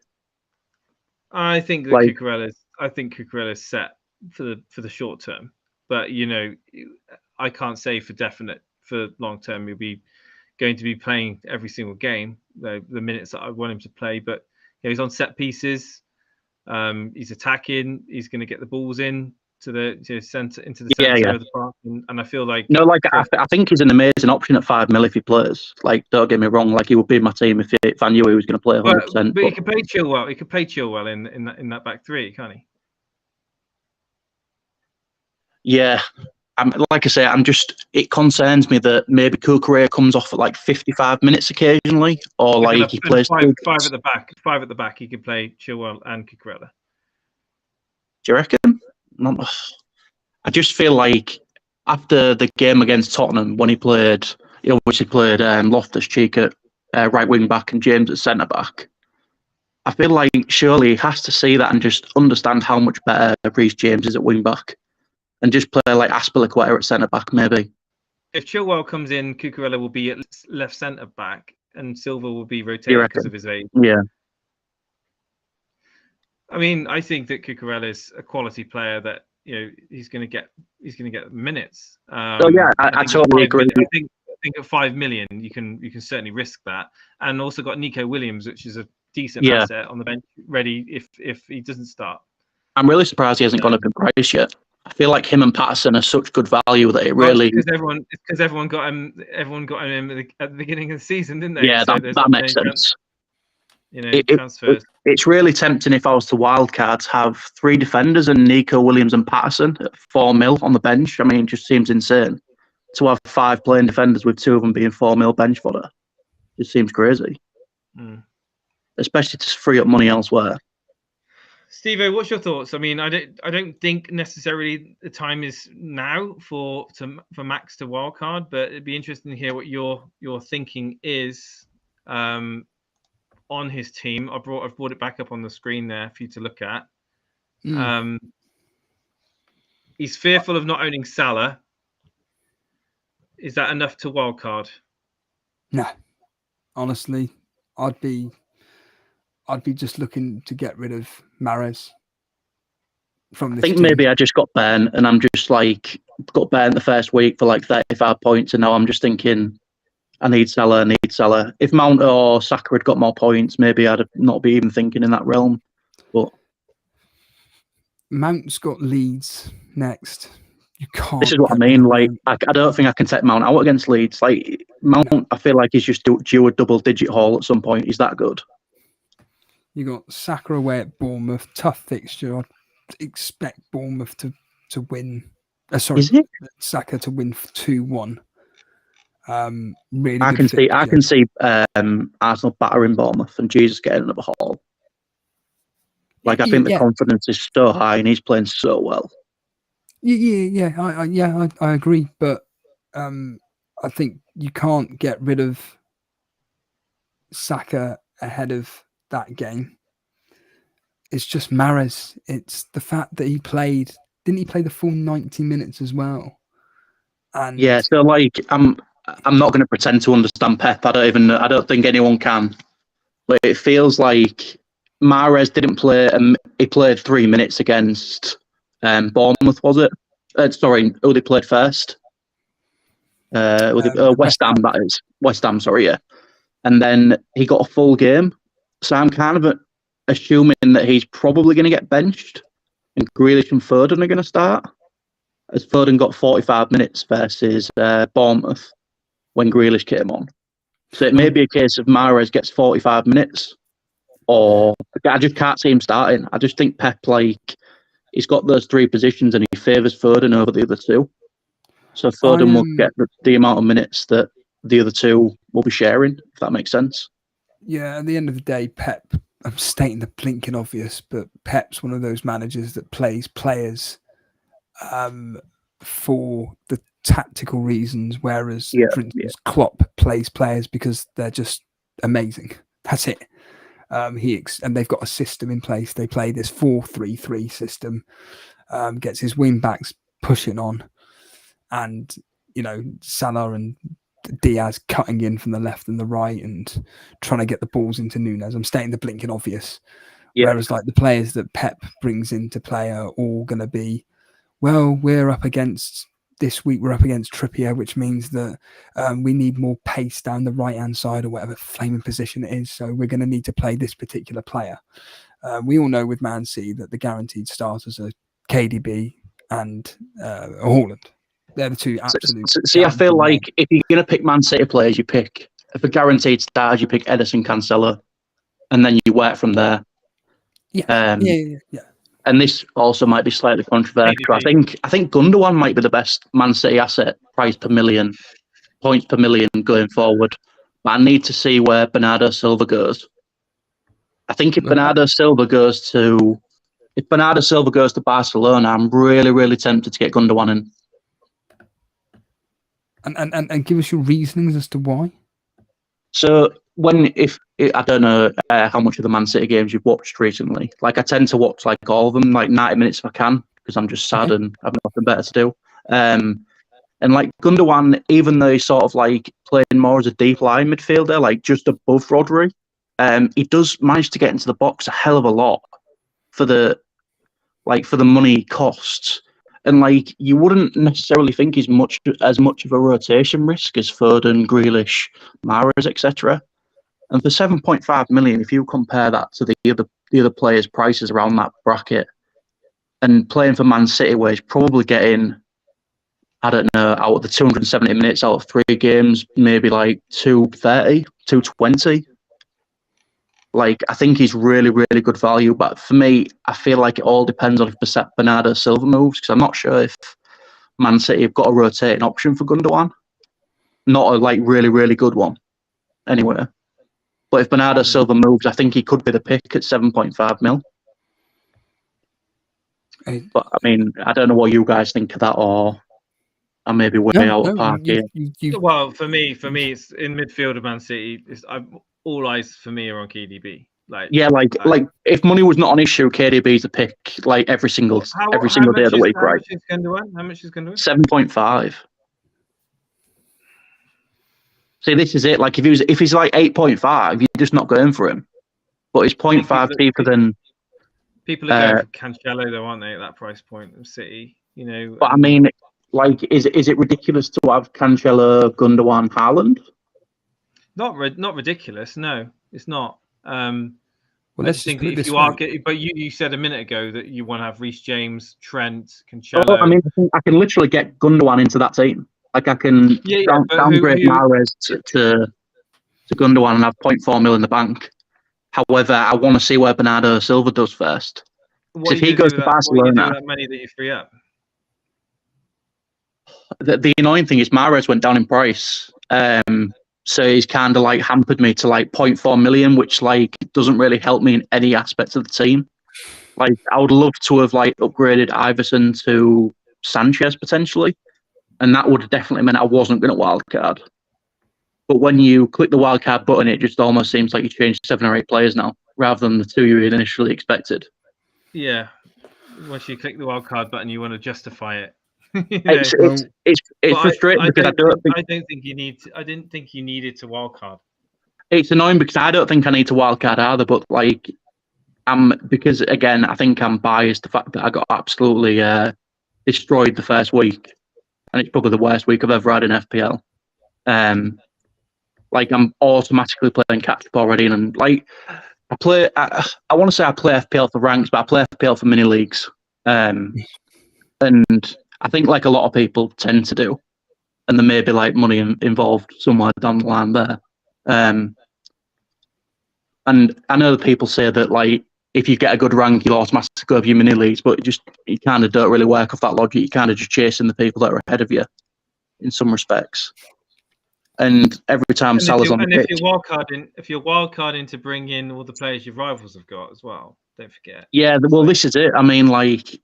I think that Cucurella's set for the short term. But I can't say for definite for long term he'll be going to be playing every single game, the minutes that I want him to play. But he's on set pieces. He's attacking. He's going to get the balls in to the center of the park, and I feel like I think he's an amazing option at 5 mil if he plays. Like, don't get me wrong, like he would be in my team if I knew he was going to play 100%. But he could play Chilwell. He could play Chilwell in that back three, can't he? Yeah, like I say, it concerns me that maybe Cucurella comes off at like 55 minutes occasionally, or like he plays five at the back. 5 at the back, he could play Chilwell and Cucurella. Do you reckon? I just feel like after the game against Tottenham, when he obviously played Loftus-Cheek at right wing back and James at centre back. I feel like surely he has to see that and just understand how much better Reece James is at wing back. And just play like Aspilicueta at centre back, maybe. If Chilwell comes in, Cucurella will be at left centre back, and Silva will be rotated because of his age. Yeah. I mean, I think that Cucurella is a quality player that he's going to get minutes. I totally agree. I think at 5 million, you can certainly risk that, and also got Nico Williams, which is a decent asset on the bench, ready if he doesn't start. I'm really surprised he hasn't gone up in price yet. I feel like him and Patterson are such good value that it really. Because everyone got him at the beginning of the season, didn't they? Yeah, so that makes sense. Transfers. It's really tempting if I was to wildcard to have 3 defenders and Nico Williams and Patterson at 4 mil on the bench. I mean, it just seems insane to have 5 playing defenders with 2 of them being 4 mil bench fodder. It seems crazy, especially to free up money elsewhere. Steve, what's your thoughts? I mean, I don't think necessarily the time is now for Max to wildcard, but it'd be interesting to hear what your thinking is on his team. I've brought it back up on the screen there for you to look at. He's fearful of not owning Salah. Is that enough to wildcard? No, honestly, I'd be just looking to get rid of Mahrez from this. I think maybe I just got burnt, and I'm just like got burnt the first week for like 35 points, and now I'm just thinking I need Salah. If Mount or Saka had got more points, maybe I'd not be even thinking in that realm. But Mount's got Leeds next. You can't. This is what I mean. Like, I don't think I can take Mount out against Leeds. Like, Mount, I feel like he's just due a double-digit haul at some point. He's that good. You got Saka away at Bournemouth, tough fixture. I'd expect Bournemouth to win Sorry, Is it? Saka to win 2-1. Really I good can see. fixture. I can see Arsenal battering Bournemouth and Jesus getting another haul. Like I think the confidence is so high and he's playing so well. I agree, but I think you can't get rid of Saka ahead of that game. It's just Mahrez. It's the fact that he played. Didn't he play the full 90 minutes as well? And yeah, so like I'm not going to pretend to understand Pep. I don't think anyone can. But it feels like Mahrez didn't play. He played 3 minutes against Bournemouth, was it? Sorry, who they played first? West Ham, that is. West Ham, sorry, yeah. And then he got a full game. So I'm kind of assuming that he's probably going to get benched and Grealish and Foden are going to start. As Foden got 45 minutes versus Bournemouth when Grealish came on. So it may be a case of Mahrez gets 45 minutes or I just can't see him starting. I just think Pep, like, he's got those 3 positions and he favours Foden over the other 2. So Foden will get the amount of minutes that the other 2 will be sharing, if that makes sense. Yeah, at the end of the day, Pep, I'm stating the blinking obvious, but Pep's one of those managers that plays players for the tactical reasons, whereas, for instance, Klopp plays players because they're just amazing. That's it. And they've got a system in place. They play this 4-3-3 system, gets his wing backs pushing on, and Salah and Diaz cutting in from the left and the right and trying to get the balls into Nunes. I'm stating the blinking obvious. Yeah. Whereas like the players that Pep brings into play are all going to be, well, this week we're up against Trippier, which means that we need more pace down the right-hand side or whatever flaming position it is. So we're going to need to play this particular player. We all know with Man City that the guaranteed starters are KDB and Haaland. They're the 2 absolute. See, I feel like if you're going to pick Man City players, you pick, for guaranteed stars, you pick Ederson, Cancelo, and then you work from there. Yeah. And this also might be slightly controversial. I think Gundogan might be the best Man City asset, price per million, points per million going forward. But I need to see where Bernardo Silva goes. I think if Bernardo Silva goes to Barcelona, I'm really, really tempted to get Gundogan in. And give us your reasonings as to why. So I don't know how much of the Man City games you've watched recently. Like I tend to watch like all of them, like 90 minutes if I can, because I'm just sad and I've nothing better to do. And like Gundogan, even though he's sort of like playing more as a deep line midfielder, like just above Rodri, he does manage to get into the box a hell of a lot for the money costs. And like you wouldn't necessarily think he's as much of a rotation risk as Foden, Grealish, Mahrez, etc. And for 7.5 million, if you compare that to the other players' prices around that bracket, and playing for Man City, where he's probably getting, I don't know, out of the 270 minutes out of 3 games, maybe like 230, 220. Like, I think he's really, really good value. But for me, I feel like it all depends on if Bernardo Silva moves, because I'm not sure if Man City have got a rotating option for Gundogan. Not a like really, really good one, anyway. But if Bernardo Silva moves, I think he could be the pick at 7.5 mil. But I mean, I don't know what you guys think of that, or I may be way out of park here. Well, for me, it's in midfield of Man City. All eyes for me are on KDB. Like if money was not an issue, KDB is a pick like every single day of the week, right? How much is Gundogan? 7.5. See, this is it. Like if he's like 8.5, you're just not going for him. But he's 0.5 cheaper than. People are going for Cancelo, though, aren't they? At that price point of City, But I mean, like, is it ridiculous to have Cancelo, Gundogan, Haaland? Not ridiculous. No, it's not. Well, let's think just if you are, but you said a minute ago that you want to have Reece James, Trent, Cancelo. Oh, I mean, I can literally get Gundogan into that team. Like, I can downgrade Mahrez to Gundogan and have 0.4 mil in the bank. However, I want to see where Bernardo Silva does first. If he goes to Barcelona, that money that you free up. the annoying thing is Mahrez went down in price. So he's kind of like hampered me to like 0.4 million, which like doesn't really help me in any aspects of the team. Like I would love to have like upgraded Iverson to Sanchez potentially, and that would have definitely meant I wasn't going to wildcard. But when you click the wildcard button, it just almost seems like you changed 7 or 8 players now, rather than the 2 you had initially expected. Yeah. Once you click the wildcard button, you want to justify it. It's frustrating because I don't think you need. I didn't think you needed to wildcard. It's annoying because I don't think I need to wildcard either. But like, because again, I think I'm biased. The fact that I got absolutely destroyed the first week, and it's probably the worst week I've ever had in FPL. Like I'm automatically playing catch up already, and like I play. I want to say I play FPL for ranks, but I play FPL for mini leagues. And I think like a lot of people tend to do, and there may be like money involved somewhere down the line there. And I know that people say that like if you get a good rank, you'll automatically go over your mini leagues, but you kind of don't really work off that logic. You're kind of just chasing the people that are ahead of you in some respects. And every time Salah's on the pitch, if you're wildcarding to bring in all the players your rivals have got as well, don't forget. Yeah, well, this is it. I mean, like,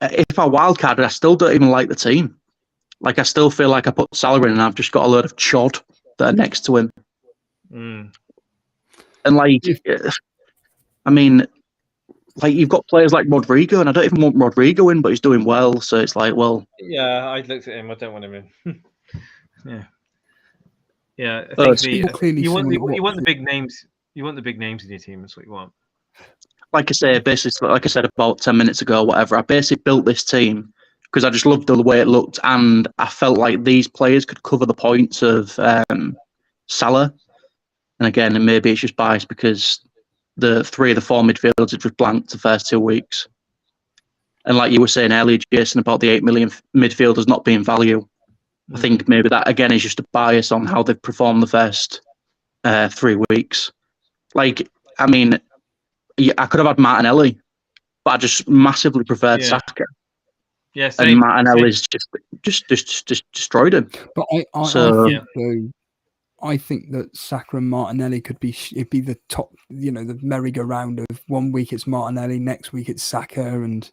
if I wildcarded, I still don't even like the team. Like, I still feel like I put Salah in and I've just got a load of chod that are next to him. Mm. And, like, I mean, like, you've got players like Rodrigo, and I don't even want Rodrigo in, but he's doing well. So it's like, well. Yeah, I looked at him. I don't want him in. Yeah. Yeah, I think you want the big names. You want the big names in your team. That's what you want. Like I say, basically, like I said about 10 minutes ago, or whatever. I basically built this team because I just loved the way it looked, and I felt like these players could cover the points of Salah. And again, and maybe it's just biased because the 3 of the 4 midfielders have just blanked the first 2 weeks. And like you were saying earlier, Jason, about the 8 million midfielders not being value. I think maybe that, again, is just a bias on how they've performed the first 3 weeks. Like, I mean, I could have had Martinelli, but I just massively preferred Saka. Yeah, and Martinelli's just destroyed him. But I think that Saka and Martinelli could be the top, the merry-go-round of 1 week it's Martinelli, next week it's Saka, and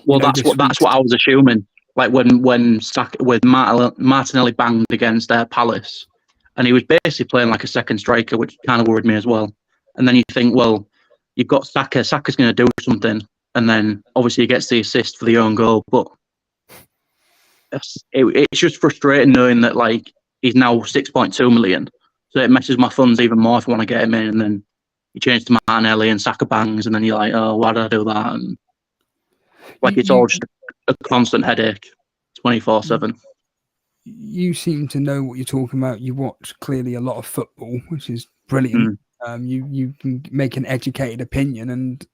that's what I was assuming. Like when Saka with Martinelli banged against Palace, and he was basically playing like a second striker, which kind of worried me as well. And then you think, well, you've got Saka. Saka's going to do something, and then obviously he gets the assist for the own goal. But it's just frustrating knowing that like he's now 6.2 million, so it messes my funds even more if I want to get him in. And then you change to Martinelli and Saka bangs, and then you're like, oh, why did I do that? And like it's all just a constant headache, 24/7. You seem to know what you're talking about. You watch clearly a lot of football, which is brilliant. You can make an educated opinion, and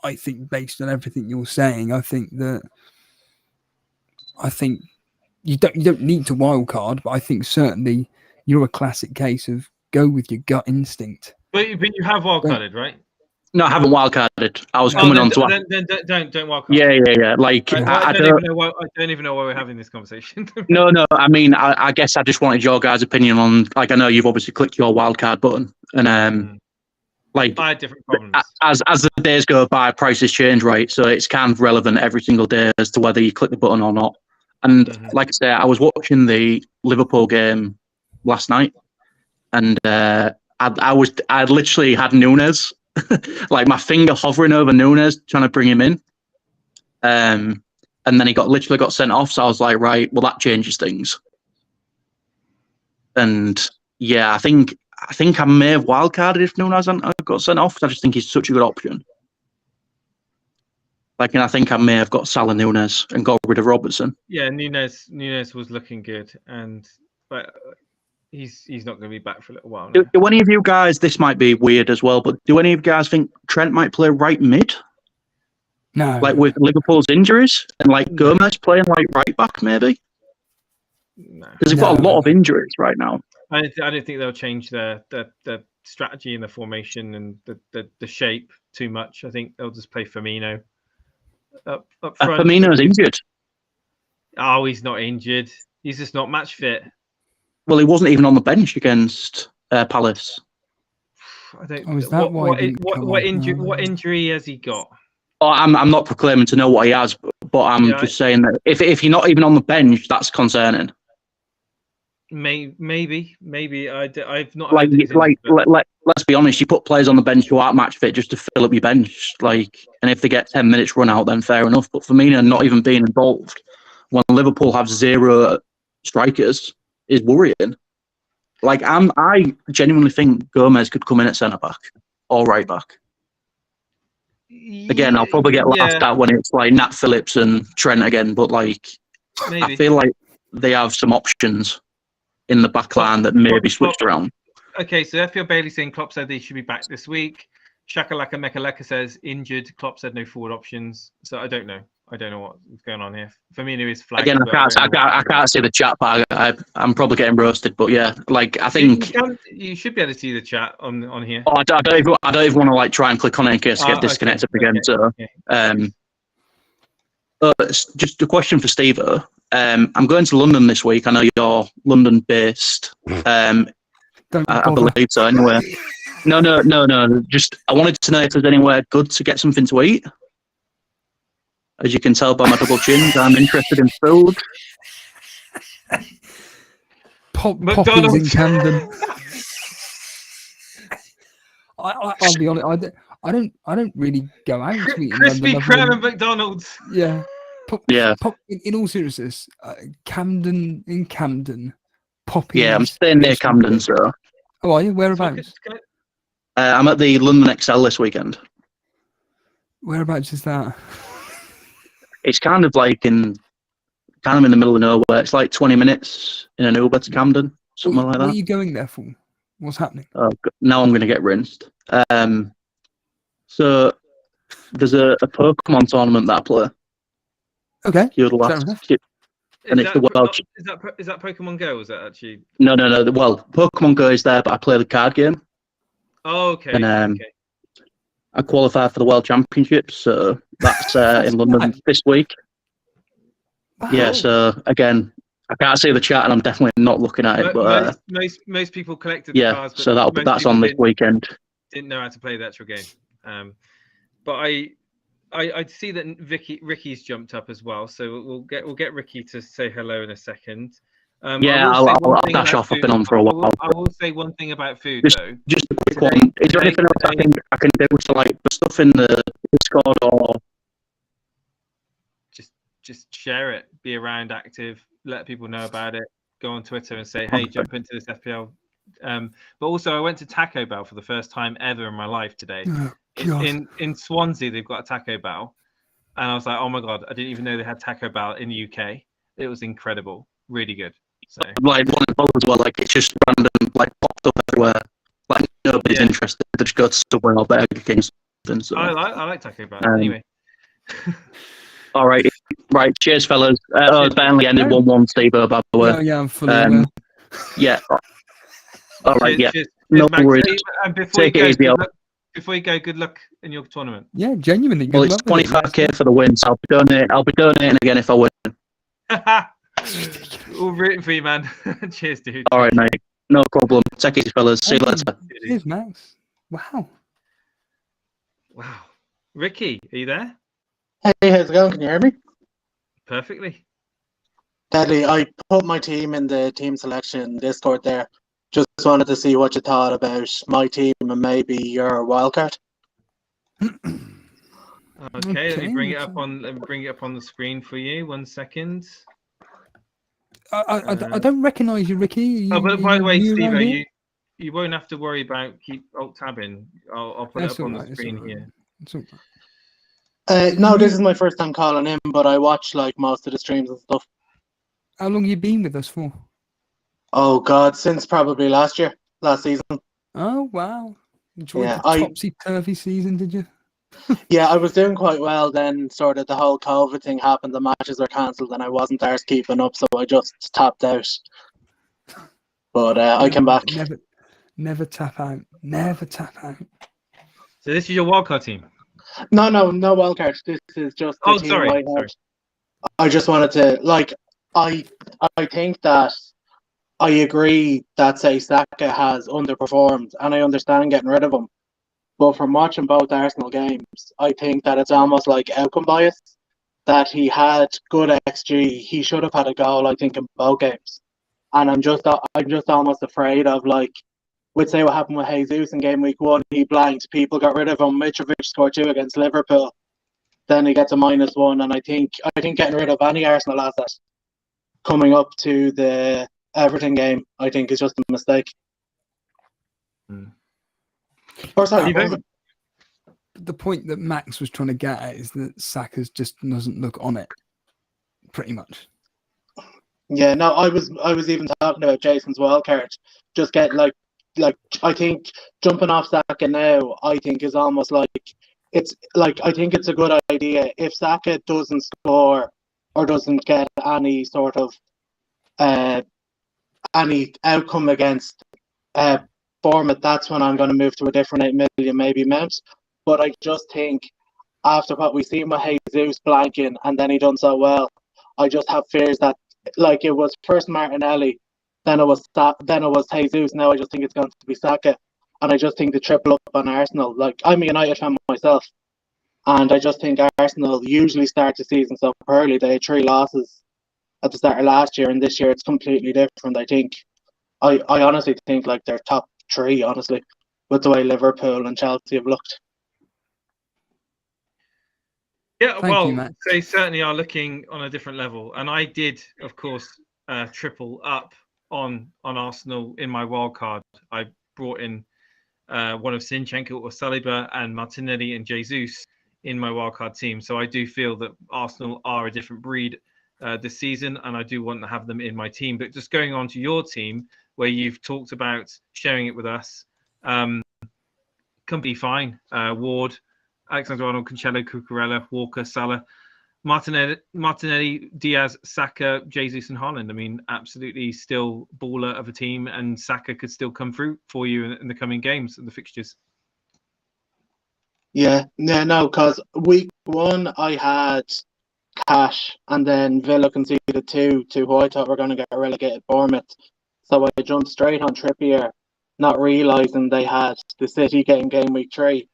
I think based on everything you're saying, I think you don't need to wildcard, but I think certainly you're a classic case of go with your gut instinct. But you have wildcarded, right? No, I haven't wildcarded. I was coming on to then don't wildcard. Yeah. Like I don't even know why we're having this conversation. No. I mean, I guess I just wanted your guys' opinion on. Like, I know you've obviously clicked your wildcard button, and like I had different problems. As the days go by, prices change, right? So it's kind of relevant every single day as to whether you click the button or not. And like I say, I was watching the Liverpool game last night, and I literally had Núñez. Like my finger hovering over Núñez, trying to bring him in, and then he literally got sent off. So I was like, right, well that changes things. And yeah, I think I may have wildcarded if Núñez got sent off. I just think he's such a good option. Like, and I think I may have got Salah, Núñez, and got rid of Robertson. Yeah, Núñez was looking good, but he's not going to be back for a little while now. Do any of you guys, this might be weird as well, but do any of you guys think Trent might play right mid? No. Like with Liverpool's injuries and like Gomez playing like right back maybe? No. Because they've got a lot of injuries right now. I don't think they'll change their strategy and the formation and the shape too much. I think they'll just play Firmino up front. Firmino's injured. Oh, he's not injured. He's just not match fit. Well, he wasn't even on the bench against Palace. I don't. Oh, is that why he didn't come What on? injury? No. What injury has he got? Oh, I'm not proclaiming to know what he has, but I'm just saying that if you're not even on the bench, that's concerning. Maybe. I've not Like, heard his let's be honest. You put players on the bench who aren't match fit just to fill up your bench. Like, and if they get 10 minutes run out, then fair enough. But Firmino not even being involved when Liverpool have 0 strikers is worrying. Like, I genuinely think Gomez could come in at centre back or right back. Again, I'll probably get laughed at when it's like Nat Phillips and Trent again, but like, maybe. I feel like they have some options in the back line that may be switched around. Okay, so FPL Bailey saying Klopp said they should be back this week. Shakalaka Mekaleka says injured. Klopp said no forward options. So I don't know. I don't know what's going on here. Firmino is flagged. Again, I can't see the chat, but I'm probably getting roasted. But yeah, like I think you should be able to see the chat on here. Oh, I don't even want to like try and click on it in case I get disconnected again. Okay. So, just a question for Steve. I'm going to London this week. I know you're London based. I believe so. Anyway, no. Just I wanted to know if there's anywhere good to get something to eat. As you can tell by my double chins, I'm interested in food. Poppins in Camden. I'll be honest. I don't really go out to eat in Krispy London. Kreme and McDonald's. Yeah. Yeah. In all seriousness, Camden. Poppins. Yeah, I'm staying near Camden, so. Oh, are you? Whereabouts? I'm at the London XL this weekend. Whereabouts is that? It's kind of in the middle of nowhere. It's like 20 minutes in an Uber to Camden, something like that. What are you going there for? What's happening? Oh, now I'm going to get rinsed. So there's a Pokemon tournament that I play. Okay. You're the last. And it's the World. Is that Pokemon Go? Is that actually? No. Well, Pokemon Go is there, but I play the card game. Oh, okay. And okay. I qualify for the World Championships, so that's in London this week. Wow. Yeah, so again, I can't see the chat, and I'm definitely not looking at it. But most people collected. Yeah, the cards, but so that's on this weekend. Didn't know how to play the actual game, but I see that Ricky's jumped up as well, so we'll get Ricky to say hello in a second. Yeah, I'll dash off. I've been on for a while. I will say one thing about food though. Just a quick one. Is there anything else I can do to like the stuff in the Discord or? Just share it. Be around, active. Let people know about it. Go on Twitter and say, hey, jump into this FPL. But also, I went to Taco Bell for the first time ever in my life today. In Swansea, they've got a Taco Bell, and I was like, oh my god, I didn't even know they had Taco Bell in the UK. It was incredible, really good. So like one as well, like it's just random, like popped up everywhere. Like nobody's interested. They just go to Subway or Burger King. So. I like Taco Bell. Anyway. All right. Cheers, fellas. Burnley ended 1-1, Steve, by the way. Oh, yeah, I'm fully aware. Yeah. All right. Cheers. No worries. And Take it easy. Before you go, good luck in your tournament. Yeah, genuinely. Well, it's 25k for the win, so I'll be donating again if I win. All rooting for you, man. Cheers, dude. All right, mate. No problem. Take it easy, fellas. See you later. Cheers, Max. Wow. Ricky, are you there? Hey, how's it going? Can you hear me? Perfectly. Deadly, I put my team in the team selection Discord there. Just wanted to see what you thought about my team and maybe your wildcard. Okay, let me bring it up on the screen for you. 1 second. I don't recognise you, Ricky. But by the way, Steve, you won't have to worry about keep alt tabbing. I'll put it up on the screen here. No, this is my first time calling in, but I watch like most of the streams and stuff. How long you been with us for? Oh God, since probably last season. Oh wow! Enjoyed the topsy-turvy season, did you? Yeah, I was doing quite well then. Sort of the whole COVID thing happened, the matches were cancelled, and I wasn't there keeping up, so I just tapped out. But I came back. Never tap out. Never tap out. So this is your wildcard team. No wildcard. This is just the team I had. I just wanted to I think that I agree that, say, Saka has underperformed, and I understand getting rid of him. But from watching both Arsenal games, I think that it's almost like outcome bias. That he had good XG, he should have had a goal, I think, in both games. And I'm just almost afraid of, like, we'd say what happened with Jesus in game week 1. He blanked, people got rid of him. Mitrovic scored 2 against Liverpool. Then he gets a -1, and I think getting rid of any Arsenal asset coming up to the Everton game, I think, is just a mistake. Or sorry, the point that Max was trying to get at is that Saka's just doesn't look on it, pretty much. Yeah, no, I was even talking about Jason's wildcard. Just get like I think jumping off Saka now, I think is almost like it's like I think it's a good idea if Saka doesn't score or doesn't get any sort of any outcome against Bournemouth, that's when I'm going to move to a different 8 million, maybe Mount. But I just think after what we've seen with Jesus blanking and then he done so well, I just have fears that, like, it was first Martinelli, then it was Jesus. Now I just think it's going to be Saka, and I just think the triple up on Arsenal. Like, I'm a United fan myself, and I just think Arsenal usually start the season so early. They had 3 losses at the start of last year, and this year it's completely different. I think I honestly think like they're top 3, honestly, with the way Liverpool and Chelsea have looked. Yeah, Thank you, Matt. they certainly are looking on a different level. And I did, of course, triple up on Arsenal in my wild card. I brought in one of Zinchenko or Saliba and Martinelli and Jesus in my wildcard team. So I do feel that Arsenal are a different breed this season, and I do want to have them in my team. But just going on to your team, where you've talked about sharing it with us, can be fine. Ward, Alexander-Arnold, Cancelo, Cucurella, Walker, Salah, Martinelli, Diaz, Saka, Jesus, and Haaland. I mean, absolutely still baller of a team, and Saka could still come through for you in the coming games and the fixtures. Yeah, no, because week 1 I had Cash, and then Villa conceded 2 to who I thought were going to get relegated, Bournemouth. So I jumped straight on Trippier, not realising they had the City game week 3.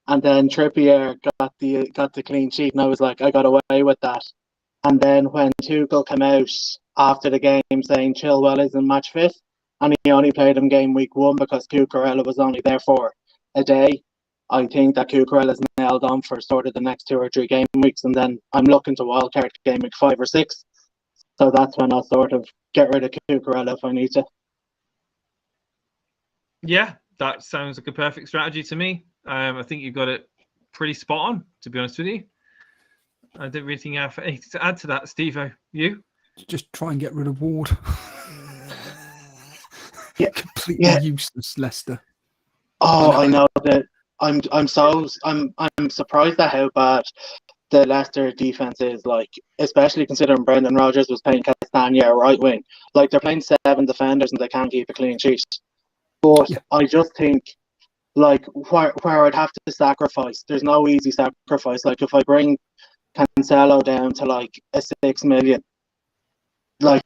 And then Trippier got the clean sheet, and I was like, I got away with that. And then when Tuchel came out after the game saying Chilwell isn't match fit, and he only played him game week 1 because Cucurella was only there for a day, I think that Cucurella's nailed on for sort of the next 2 or 3 game weeks, and then I'm looking to wildcard game week 5 or 6. So that's when I'll sort of get rid of Cucurella if I need to. Yeah, that sounds like a perfect strategy to me. I think you got it pretty spot on, to be honest with you. I don't really think I have anything to add to that, Steve-O. You? Just try and get rid of Ward. Yeah. Completely useless, Leicester. Oh, I know that. I'm surprised at how bad the Leicester defense is. Like, especially considering Brendan Rodgers was playing Castagna right wing. Like, they're playing 7 defenders and they can't keep a clean sheet. But I just think, like, where I'd have to sacrifice, there's no easy sacrifice. Like, if I bring Cancelo down to like a 6 million, I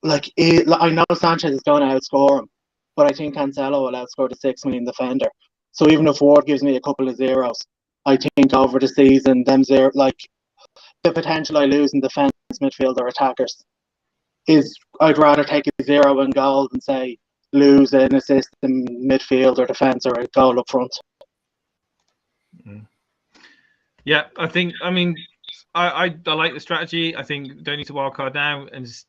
know Sanchez is going to outscore him, but I think Cancelo will outscore the 6 million defender. So even if Ward gives me a couple of zeros, I think over the season, the potential I lose in defence, midfield, or attackers is I'd rather take a 0 in goal than say lose an assist in midfield or defence or a goal up front. Yeah, I mean, I like the strategy. I think don't need to wildcard now and just,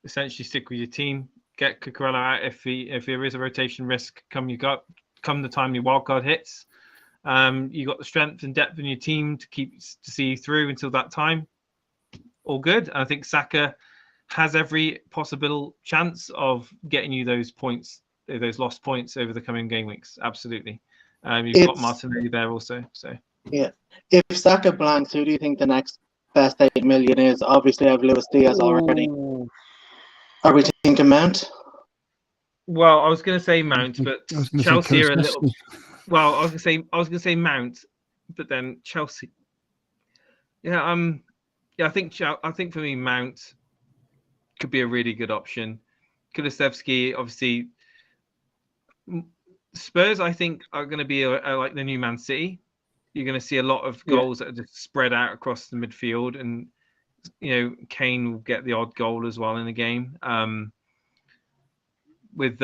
essentially stick with your team. Get Cucurella out if there is a rotation risk come the time your wildcard hits. You got the strength and depth in your team to see you through until that time. All good. And I think Saka has every possible chance of getting you those points, those lost points over the coming game weeks. Absolutely. You've got Martinelli there also. So yeah, if Saka blanks, who do you think the next best 8 million is? Obviously, I have Luis Diaz already. Are we thinking Mount? Well, I was going to say Mount, but Chelsea are a little. Well, I was going to say Mount, but then Chelsea. Yeah, I think for me Mount. could be a really good option. Kulusevski, obviously. Spurs, I think, are going to be like the new Man City. You're going to see a lot of goals that are just spread out across the midfield, and Kane will get the odd goal as well in the game. With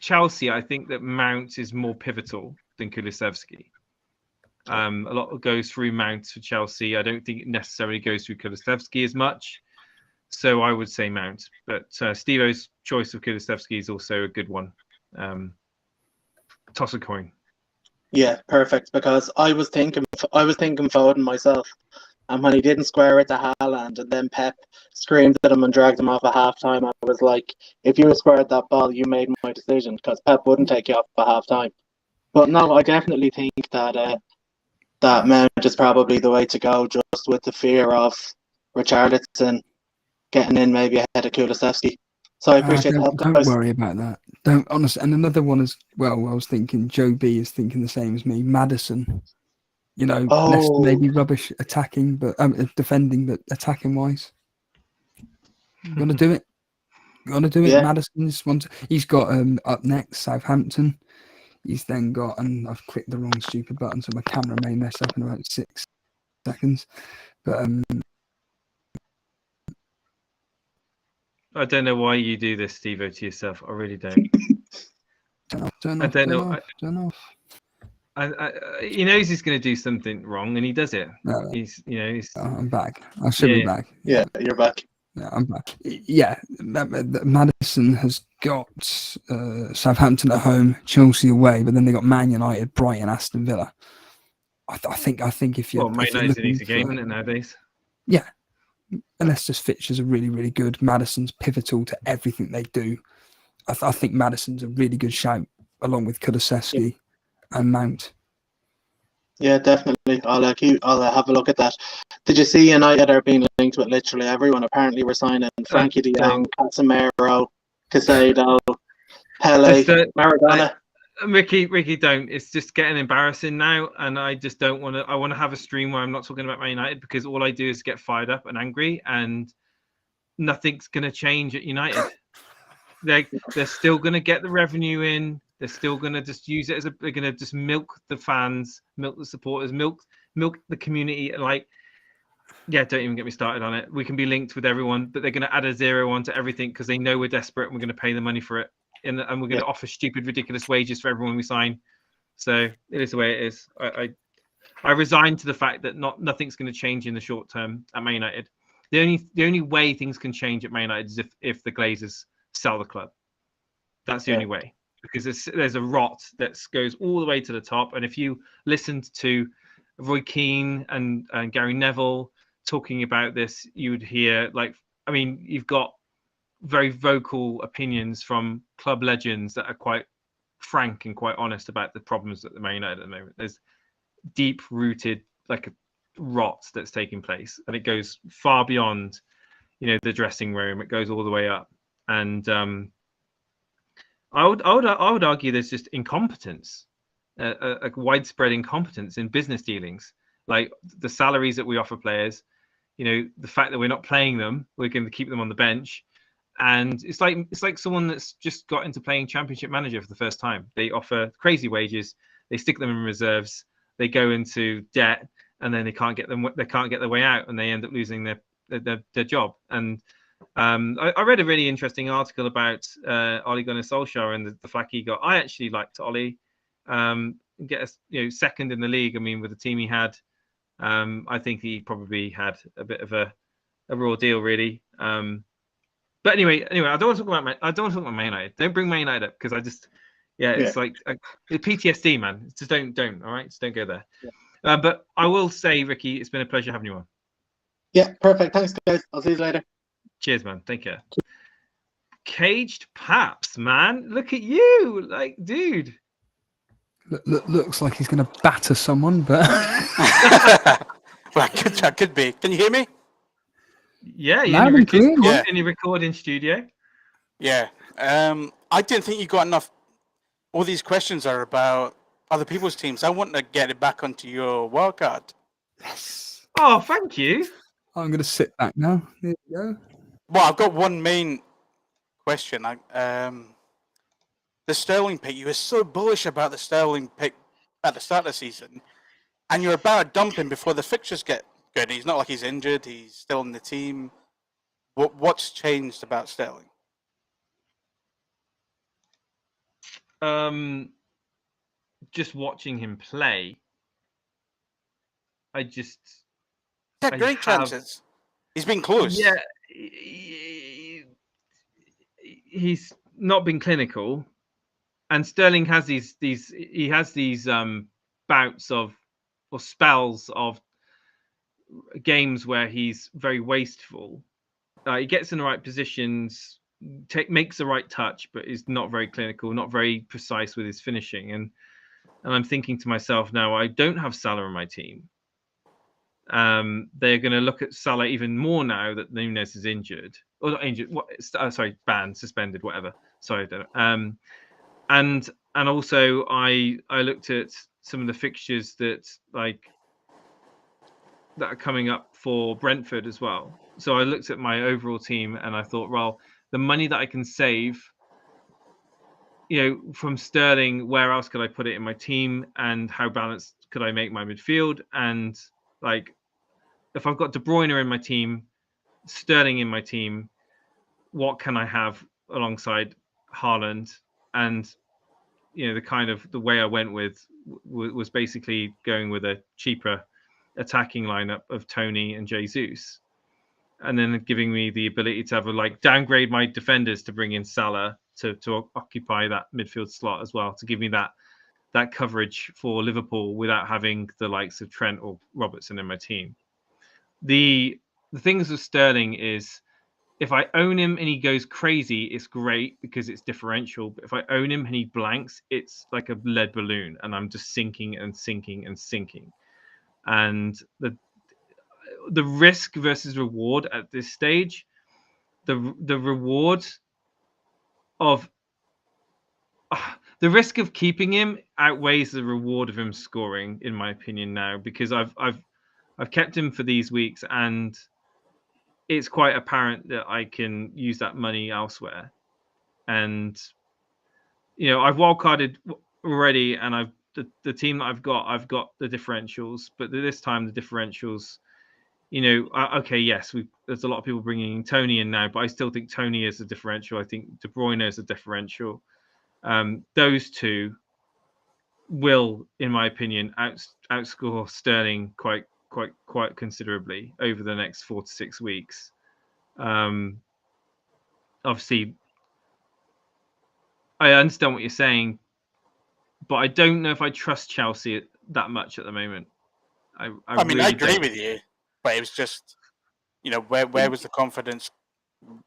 Chelsea, I think that Mount is more pivotal than Kulusevski. A lot goes through Mount for Chelsea. I don't think it necessarily goes through Kulusevski as much. So I would say Mount. But Steve-O's choice of Kulusevski is also a good one. Toss a coin. Yeah, perfect. Because I was thinking Foden myself, and when he didn't square it to Haaland, and then Pep screamed at him and dragged him off at halftime, I was like, if you squared that ball, you made my decision, because Pep wouldn't take you off at halftime. But no, I definitely think that that Mount is probably the way to go, just with the fear of Richarlison getting in maybe ahead of Kulusevski. So I appreciate that. Don't worry about that. Don't honestly. And another one as well. I was thinking Joe B is thinking the same as me. Madison, less maybe rubbish attacking, but defending, but attacking wise, gonna do it. Yeah. Madison's one. He's got up next Southampton. He's then got, and I've clicked the wrong stupid button, so my camera may mess up in about 6 seconds. But I don't know why you do this, Steve-O, to yourself. I really don't. I don't know. He knows he's going to do something wrong, and he does it. No. He's. I'm back. I should be back. Yeah, you're back. Yeah, I'm back. Yeah, Madison has got Southampton at home, Chelsea away, but then they got Man United, Brighton, Aston Villa. I think if you're Man United's an easy game, isn't it, nowadays? Yeah, and Leicester's fixtures are really, really good. Madison's pivotal to everything they do. I think Madison's a really good shout, along with Kulusevski and Mount. Yeah, definitely. I'll have a look at that. Did you see United are being linked with literally everyone? Apparently, we're signing Frankie De Jong, Casemiro, Casado, Pele, Maradona. Ricky, don't. It's just getting embarrassing now, and I just don't want to. I want to have a stream where I'm not talking about Man United, because all I do is get fired up and angry, and nothing's going to change at United. They're still going to get the revenue in. They're still going to just use it they're going to just milk the fans, milk the supporters, milk the community. Don't even get me started on it. We can be linked with everyone, but they're going to add a 0 onto everything because they know we're desperate and we're going to pay the money for it. And we're going to offer stupid, ridiculous wages for everyone we sign. So it is the way it is. I resign to the fact that nothing's going to change in the short term at Man United. The only way things can change at Man United is if the Glazers sell the club. That's the only way. Because there's a rot that goes all the way to the top. And if you listened to Roy Keane and Gary Neville talking about this, you would hear, you've got very vocal opinions from club legends that are quite frank and quite honest about the problems at the Man United at the moment. There's deep-rooted, a rot that's taking place. And it goes far beyond, the dressing room. It goes all the way up. And I would argue there's just incompetence, a widespread incompetence in business dealings, like the salaries that we offer players, the fact that we're not playing them, we're going to keep them on the bench, and it's like someone that's just got into playing Championship Manager for the first time. They offer crazy wages, they stick them in reserves, they go into debt, and then they can't get their way out, and they end up losing their job. And I read a really interesting article about Ole Gunnar Solskjaer and the flack he got. I actually liked Ole. Get us, second in the league. I mean, with the team he had, I think he probably had a bit of a raw deal, really. But anyway, I don't want to talk about Man United. Don't bring Man United up, because it's like PTSD, man. Just don't. All right, just don't go there. Yeah. But I will say, Ricky, it's been a pleasure having you on. Yeah, perfect. Thanks, guys. I'll see you later. Cheers, man. Take care. Caged Paps, man. Look at you. Dude. Looks like he's going to batter someone, but... Well, that could be. Can you hear me? Yeah, in your recording studio. Yeah. I didn't think you got enough... All these questions are about other people's teams. I want to get it back onto your wildcard. Yes. Oh, thank you. I'm going to sit back now. There you go. Well, I've got one main question. The Sterling pick. You were so bullish about the Sterling pick at the start of the season, and you're about to dump him before the fixtures get good. He's not like he's injured. He's still in the team. What's changed about Sterling? Just watching him play, He had great chances. He's been close. Yeah, he's not been clinical, and Sterling has these bouts of or spells of games where he's very wasteful. He gets in the right positions, makes the right touch, but is not very clinical, not very precise with his finishing. And I'm thinking to myself now, I don't have Salah in my team. They're going to look at Salah even more now that Nunes is injured, or not injured. Sorry, banned, suspended, whatever. Sorry, I don't know. And also I looked at some of the fixtures that are coming up for Brentford as well. So I looked at my overall team and I thought, well, the money that I can save, from Sterling, where else could I put it in my team, and how balanced could I make my midfield? And if I've got De Bruyne in my team, Sterling in my team, what can I have alongside Haaland? And the way I went with was basically going with a cheaper attacking lineup of Tony and Jesus, and then giving me the ability to have downgrade my defenders to bring in Salah to occupy that midfield slot as well, to give me that coverage for Liverpool without having the likes of Trent or Robertson in my team. The things with Sterling is, if I own him and he goes crazy, it's great because it's differential. But if I own him and he blanks, it's like a lead balloon, and I'm just sinking and sinking and sinking. And the risk versus reward at this stage, the reward of the risk of keeping him outweighs the reward of him scoring, in my opinion now, because I've kept him for these weeks, and it's quite apparent that I can use that money elsewhere. And I've wildcarded already, and the team that I've got the differentials, but this time the differentials, okay, yes, there's a lot of people bringing Tony in now, but I still think Tony is a differential. I think De Bruyne is a differential. Those two will, in my opinion, outscore Sterling quite considerably over the next 4 to 6 weeks. Obviously, I understand what you're saying, but I don't know if I trust Chelsea that much at the moment. I mean, I agree with you, but it was just, where was the confidence?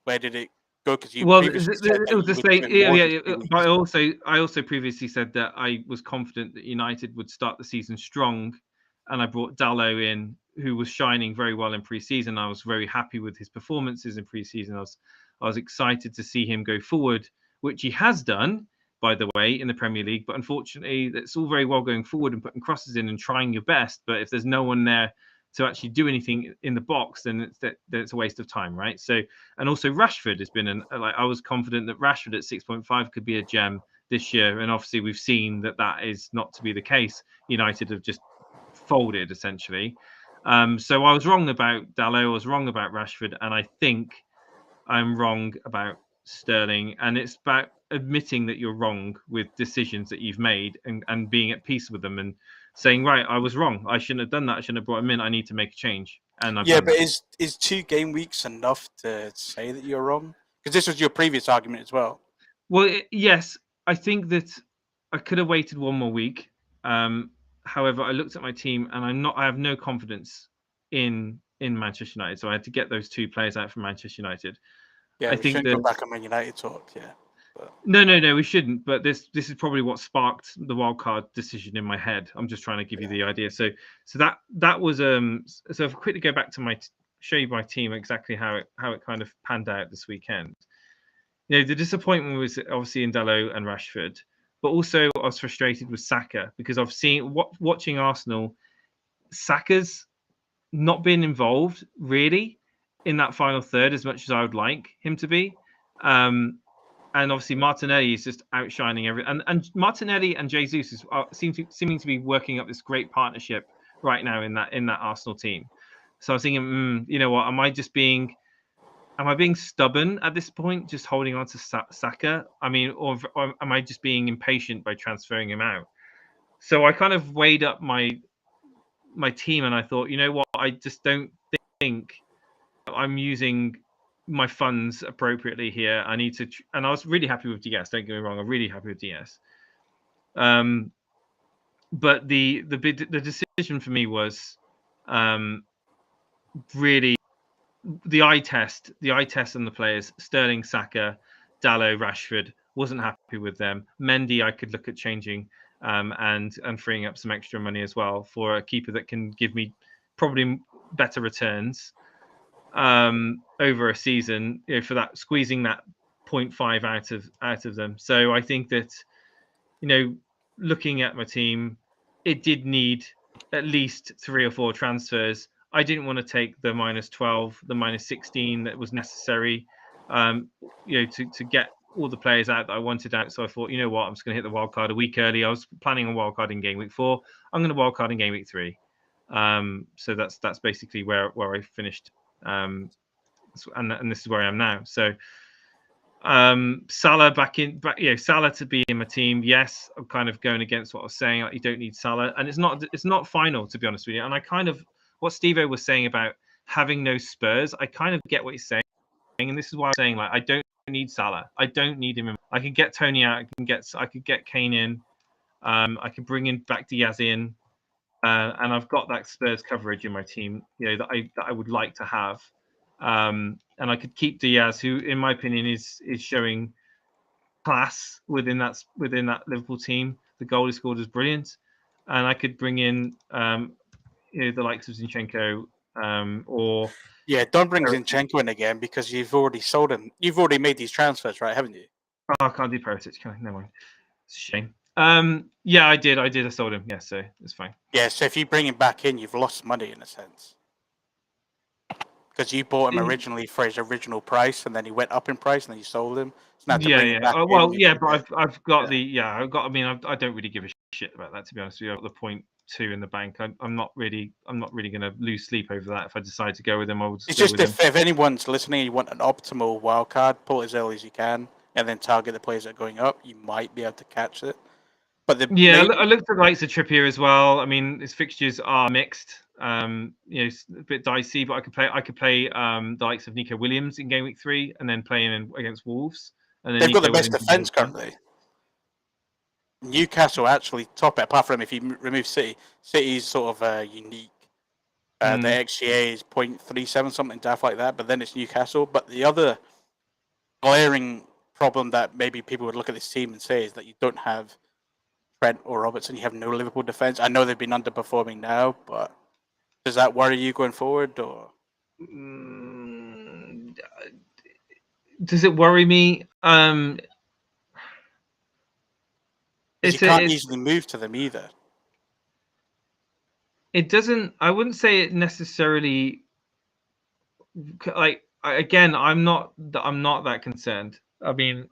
Where did it go? Because you previously said it was the same. Yeah. But I also previously said that I was confident that United would start the season strong, and I brought Dalot in, who was shining very well in pre-season. I was very happy with his performances in pre-season. I was excited to see him go forward, which he has done, by the way, in the Premier League. But unfortunately, it's all very well going forward and putting crosses in and trying your best. But if there's no one there to actually do anything in the box, then it's a waste of time, right? So, and also Rashford has been I was confident that Rashford at 6.5 could be a gem this year, and obviously we've seen that is not to be the case. United have just folded essentially. So I was wrong about Dalot, I was wrong about Rashford, and I think I'm wrong about Sterling. And it's about admitting that you're wrong with decisions that you've made, and being at peace with them, and saying, right, I was wrong. I shouldn't have done that. I shouldn't have brought him in. I need to make a change. And I've done but that. is 2 game weeks enough to say that you're wrong? Because this was your previous argument as well. Well, yes, I think that I could have waited one more week. However, I looked at my team, and I have no confidence in Manchester United. So I had to get those 2 players out from Manchester United. Yeah, I think shouldn't go back on Man United talk. Yeah. But... No, we shouldn't. But this is probably what sparked the wildcard decision in my head. I'm just trying to give you the idea. So that was So if I quickly go back to show you my team exactly how it kind of panned out this weekend. The disappointment was obviously in Dalot and Rashford, but also I was frustrated with Saka, because I've seen watching Arsenal, Saka's not been involved really in that final third as much as I would like him to be. And obviously Martinelli is just outshining everything. And Martinelli and Jesus seeming to be working up this great partnership right now in that Arsenal team. So I was thinking, you know what? Am I being stubborn at this point, just holding on to Saka? I mean, or am I just being impatient by transferring him out? So I kind of weighed up my team, and I thought, you know what? I just don't think I'm using my funds appropriately here. I need to, and I was really happy with DS. Don't get me wrong, I'm really happy with DS. But the decision for me was really the eye test on the players. Sterling, Saka, Dalot, Rashford. Wasn't happy with them. Mendy, I could look at changing and freeing up some extra money as well for a keeper that can give me probably better returns over a season, you know, for that squeezing that 0.5 out of them. So I think that, you know, looking at my team, it did need at least 3 or 4 transfers. I didn't want to take the -12, the -16 that was necessary, you know, to get all the players out that I wanted out. So I thought, you know what, I'm just going to hit the wild card a week early. I was planning on wild card in game week 4. I'm going to wild card in game week 3. So that's basically where I finished. And this is where I am now. So Salah Salah to be in my team. Yes, I'm kind of going against what I was saying. Like, you don't need Salah, and it's not final, to be honest with you. And I kind of what Steve-O was saying about having no Spurs, I kind of get what he's saying, and this is why I'm saying, like, I don't need Salah. I don't need him. I can get Tony out. I could get Kane in. I can bring in back Diaz in, and I've got that Spurs coverage in my team, you know, that I would like to have. And I could keep Diaz, who, in my opinion, is showing class within that Liverpool team. The goal he scored is brilliant, and I could bring in you know, the likes of Zinchenko or don't bring Zinchenko in again because you've already sold him. You've already made these transfers, right? Haven't you? Oh, I can't do Perisic. Can I? Never mind. It's a shame. Yeah, I did. I sold him. Yeah, so it's fine. Yeah, so if you bring him back in, you've lost money in a sense. Because you bought him originally for his original price, and then he went up in price, and then you sold him. So now to bring him back well, in, yeah, but I've got I mean, I don't really give a shit about that, to be honest with you. I've got the 0.2 in the bank. I'm not really going to lose sleep over that. If I decide to go with him, I will just go with him. If anyone's listening, you want an optimal wildcard, pull it as early as you can, and then target the players that are going up. You might be able to catch it. But I looked at the likes of Trippier as well. I mean, his fixtures are mixed. You know, a bit dicey, but I could play the likes of Nico Williams in game week 3, and then play him against Wolves. And then they've got the best defense currently. Newcastle actually top it, apart from if you remove City. City's sort of unique. The XGA is 0.37, something daft like that. But then it's Newcastle. But the other glaring problem that maybe people would look at this team and say is that you don't have Trent or Robertson. You have no Liverpool defense. I know they've been underperforming now, but does that worry you going forward, or does it worry me? you can't easily move to them either. It doesn't. I wouldn't say it necessarily. Like, again, I'm not that concerned. I mean,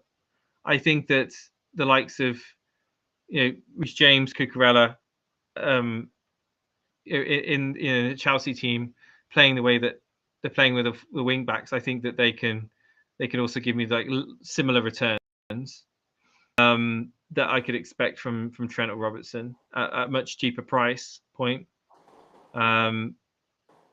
I think that the likes of, you know, Reece James, Cucurella, in the Chelsea team, playing the way that they're playing with the wing backs, I think that they can also give me like similar returns that I could expect from Trent or Robertson at much cheaper price point.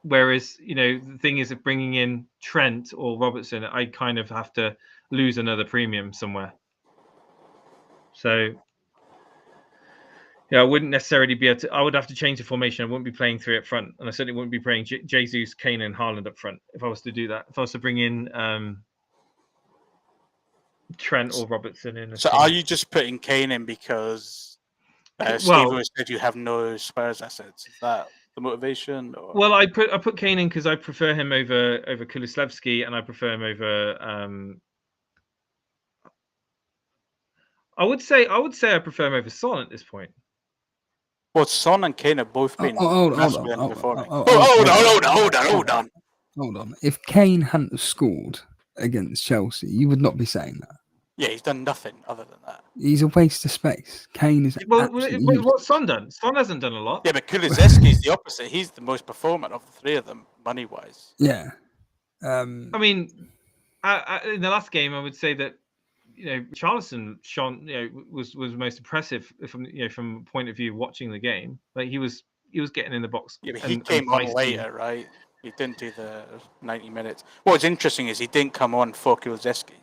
Whereas, you know, the thing is, of bringing in Trent or Robertson, I kind of have to lose another premium somewhere. So, yeah, I wouldn't necessarily be able to. I would have to change the formation. I wouldn't be playing 3 up front, and I certainly wouldn't be playing Jesus, Kane, and Haaland up front if I was to do that. If I was to bring in Trent or Robertson in. So, are you just putting Kane in because Steve always said you have no Spurs assets? Is that the motivation? Or? Well, I put Kane in because I prefer him over Kulusevski, and I prefer him over. I would say I prefer him over Son at this point. Well, Son and Kane have both been massively hold underperforming. on. Hold on. Hold on. If Kane hadn't have scored against Chelsea, you would not be saying that. Yeah, he's done nothing other than that. He's a waste of space. Kane is absolutely What's Son done? Son hasn't done a lot. Yeah, but Kulusevski's the opposite. He's the most performant of the three of them, money-wise. Yeah. I mean, in the last game, I would say that Charlison was most impressive from from a point of view watching the game. Like he was getting in the box. Yeah, but he came on later, right? He didn't do the 90 minutes. What's interesting is he didn't come on for Kulusevski.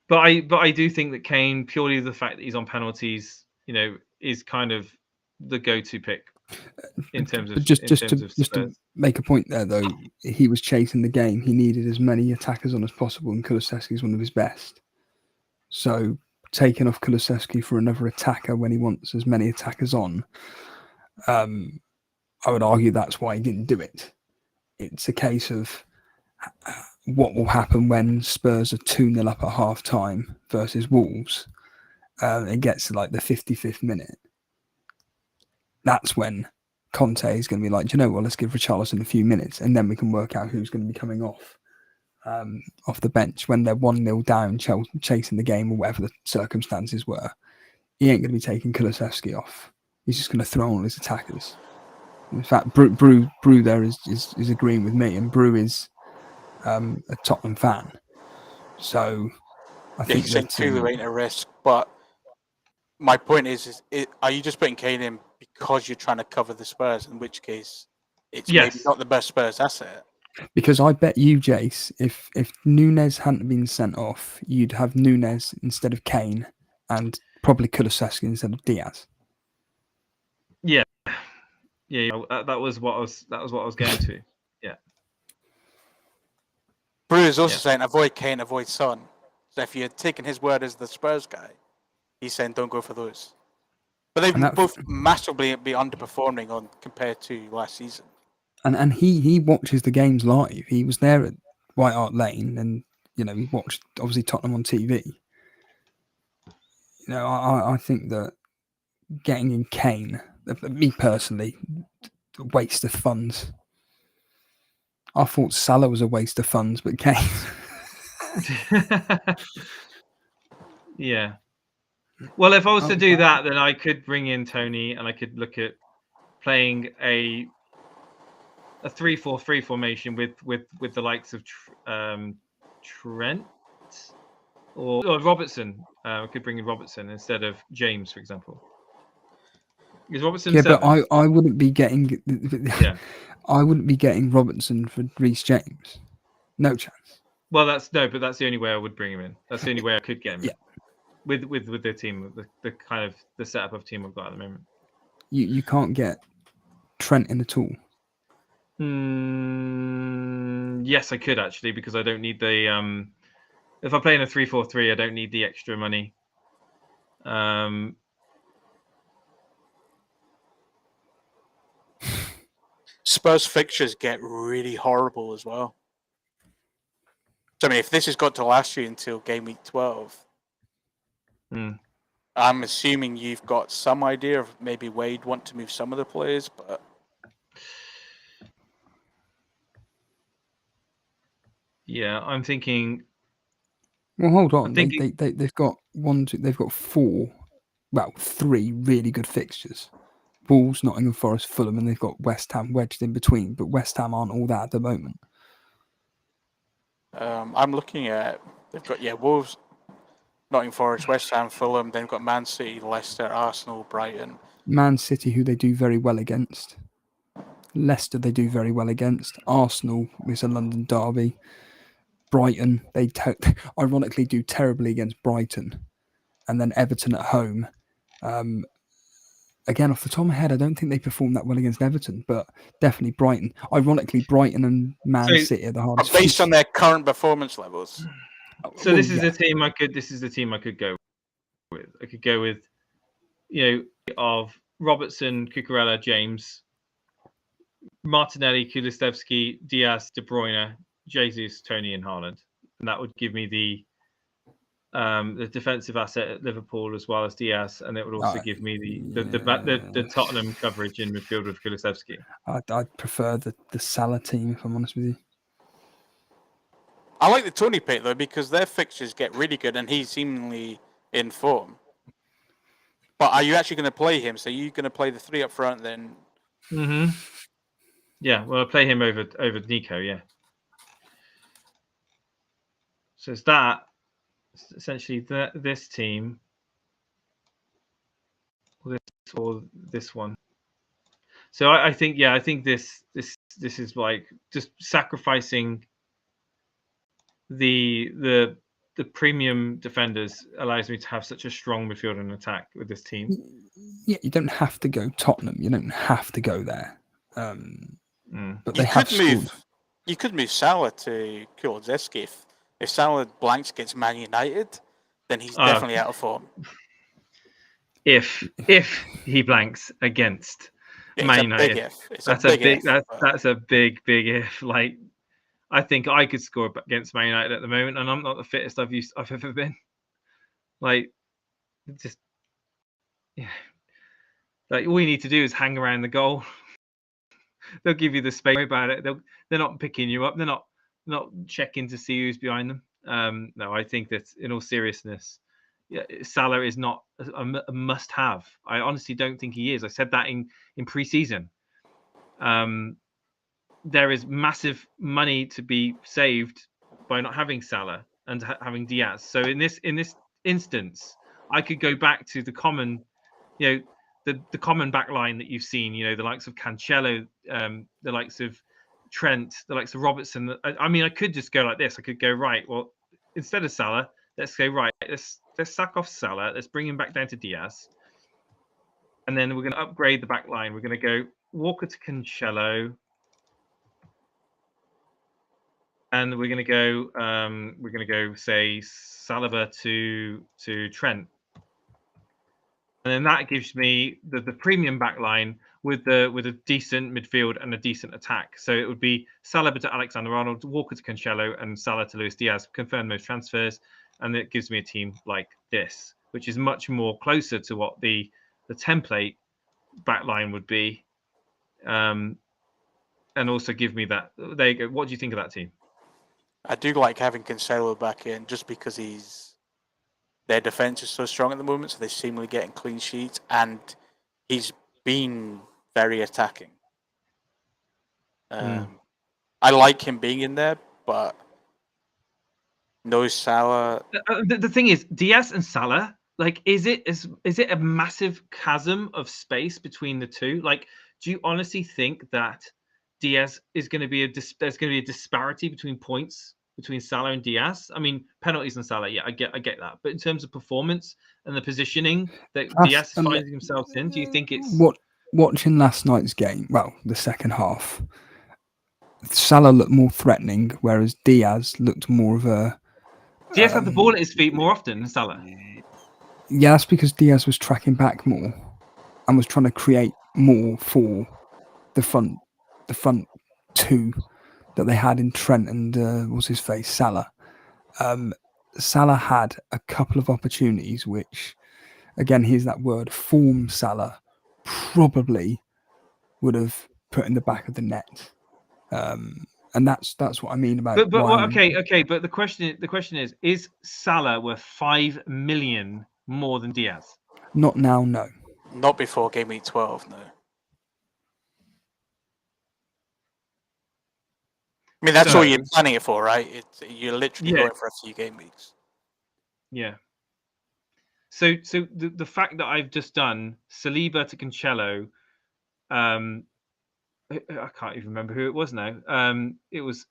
But I do think that Kane, purely the fact that he's on penalties, is kind of the go-to pick in terms of just to make a point there though. He was chasing the game. He needed as many attackers on as possible, and Kulusevski is one of his best. So taking off Kulusevski for another attacker when he wants as many attackers on, I would argue that's why he didn't do it. It's a case of what will happen when Spurs are 2-0 up at half time versus Wolves. It gets to like the 55th minute. That's when Conte is going to be like, do you know what, let's give Richarlison a few minutes and then we can work out who's going to be coming off the bench when they're 1-0 down, chasing the game or whatever the circumstances were. He ain't going to be taking Kulusevski off. He's just going to throw on his attackers. In fact, Brew there is agreeing with me, and Brew is a Tottenham fan. So I think he's saying Tulu ain't a risk, but my point is are you just putting Kane in because you're trying to cover the Spurs, in which case it's maybe not the best Spurs asset? Because I bet you, Jace, if Núñez hadn't been sent off, you'd have Núñez instead of Kane and probably Kulusevski instead of Diaz. Yeah. That was what I was going to. Yeah. Brew is also saying avoid Kane, avoid Son. So if you had taken his word as the Spurs guy, he's saying don't go for those. But they've both massively be underperforming compared to last season. And he watches the games live. He was there at White Hart Lane, and he watched obviously Tottenham on TV. I think that getting in Kane, me personally, a waste of funds. I thought Salah was a waste of funds, but Kane. Yeah. Well, if I was to do that, then I could bring in Tony, and I could look at playing a 3-4-3 formation with the likes of Trent or Robertson. I could bring in Robertson instead of James, for example. Is Robertson? Yeah, 7? but I wouldn't be getting. Yeah. I wouldn't be getting Robertson for Reece James. No chance. Well, that's the only way I would bring him in. That's the only way I could get him. Yeah. With their team, the kind of the setup of team I've got at the moment. You can't get Trent in at all. Yes, I could actually, because I don't need the if I play in a 3-4-3, I don't need the extra money. Spurs fixtures get really horrible as well. So I mean, if this has got to last you until game week 12, I'm assuming you've got some idea of maybe Wade want to move some of the players, but yeah, I'm thinking. Well, hold on. They've got they've got 3 really good fixtures. Wolves, Nottingham Forest, Fulham, and they've got West Ham wedged in between. But West Ham aren't all that at the moment. I'm looking at they've got Wolves, Nottingham Forest, West Ham, Fulham. Then they've got Man City, Leicester, Arsenal, Brighton. Man City, who they do very well against. Leicester, they do very well against. Arsenal is a London derby. Brighton, they ironically do terribly against Brighton, and then Everton at home. Again, off the top of my head, I don't think they performed that well against Everton, but definitely Brighton. Ironically, Brighton and Man City are the hardest. Based on their current performance levels. So this is the team I could go with. I could go with, of Robertson, Cucurella, James, Martinelli, Kulusevski, Diaz, De Bruyne, Jesus, Tony, and Haaland, and that would give me the the defensive asset at Liverpool as well as Diaz, and it would also give me the Tottenham coverage in midfield with Kulusevski. I'd prefer the Salah team, if I'm honest with you. I like the Tony pick though because their fixtures get really good, and he's seemingly in form. But are you actually going to play him? So you're going to play the three up front then? Mm-hmm. Yeah, well, I'll play him over Nico. Yeah. So it's that essentially this team, or this one. So I think this is like just sacrificing the premium defenders allows me to have such a strong midfield and attack with this team. Yeah, you don't have to go Tottenham. You don't have to go there. But they have scored. You could move Salah to Kulusevski. If Salah blanks against Man United, then he's definitely out of form. If he blanks against Man United, that's a big if. Like, I think I could score against Man United at the moment, and I'm not the fittest I've ever been. Like, just like all you need to do is hang around the goal. They'll give you the space. Don't worry about it. They're not picking you up. They're not checking to see who's behind them. No, I think that in all seriousness, Salah is not a must-have. I honestly don't think he is. I said that in pre-season. There is massive money to be saved by not having Salah and having Diaz. So in this instance, I could go back to the common, the common back line that you've seen. The likes of Cancelo, the likes of Trent, the likes of Robertson. I mean, I could just go like this. I could go, right, well, instead of Salah, let's go, right, let's sack off Salah. Let's bring him back down to Diaz. And then we're going to upgrade the back line. We're going to go Walker to Cancelo. And we're going to go, say, Saliba to Trent. And then that gives me the premium back line with a decent midfield and a decent attack. So it would be Saliba to Alexander-Arnold, Walker to Cancelo, and Salah to Luis Diaz. Confirm those transfers, and it gives me a team like this, which is much more closer to what the template back line would be, and also give me that. There you go. What do you think of that team? I do like having Cancelo back in just because their defense is so strong at the moment, so they're seemingly getting clean sheets, and he's been very attacking. I like him being in there, but no Salah. The thing is, Diaz and Salah, like, is it a massive chasm of space between the two? Like, do you honestly think that Diaz is going to be there's going to be a disparity between points between Salah and Diaz? I mean, penalties and Salah, yeah, I get that. But in terms of performance and the positioning that Diaz is finding himself in, do you think it's watching last night's game? Well, the second half, Salah looked more threatening, whereas Diaz looked more of a. Diaz had the ball at his feet more often than Salah. Yeah, that's because Diaz was tracking back more and was trying to create more for the front two that they had in Trent and what's his face, Salah. Salah had a couple of opportunities which, again, here's that word, form Salah probably would have put in the back of the net. And that's what I mean about. Okay. But the question is Salah worth 5 million more than Diaz? Not now, no. Not before game week 12, no. I mean, that's all you're planning it for, right? You're literally going for a few game weeks. Yeah. So the fact that I've just done Saliba to Cancelo, I can't even remember who it was now. It was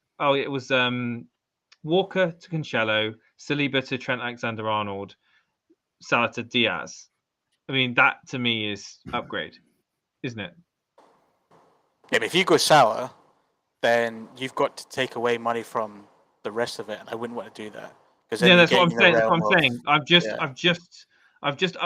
Walker to Cancelo, Saliba to Trent Alexander-Arnold, Salah to Diaz. I mean, that to me is upgrade, isn't it? Yeah, but if you go Salah, then you've got to take away money from the rest of it, and I wouldn't want to do that. Yeah, that's what I'm saying. That's what I'm saying. I've just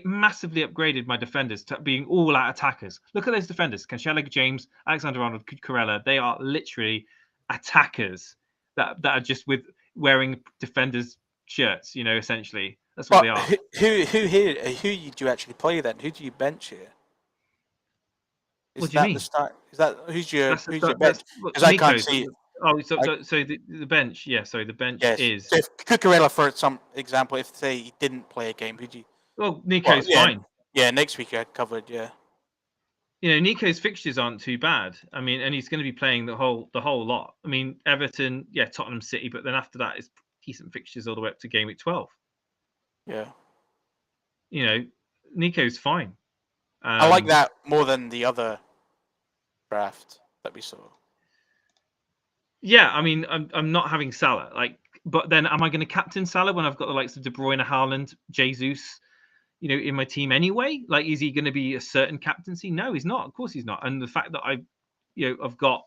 massively upgraded my defenders to being all out attackers. Look at those defenders: Cancelo, James, Alexander-Arnold, Cucurella. They are literally attackers that are just with wearing defenders' shirts. Essentially that's what they are. Who do you actually play then? Who do you bench here? Is What do you that mean? the start? Is that who's your That's bench? Because I can't see it. So the bench. Yeah, sorry. The bench Yes. is. So if Cucurella, for some example, if say he didn't play a game, who do you? Well, Nico's fine. Yeah, next week I had covered. Yeah. Nico's fixtures aren't too bad. I mean, and he's going to be playing the whole lot. I mean, Everton, yeah, Tottenham City, but then after that, it's decent fixtures all the way up to game week 12. Yeah. Nico's fine. I like that more than the other draft that we saw. Yeah, I mean, I'm not having Salah, but then am I going to captain Salah when I've got the likes of De Bruyne, Haaland, Jesus, in my team anyway? Like, is he going to be a certain captaincy? No, he's not. Of course, he's not. And the fact that I've got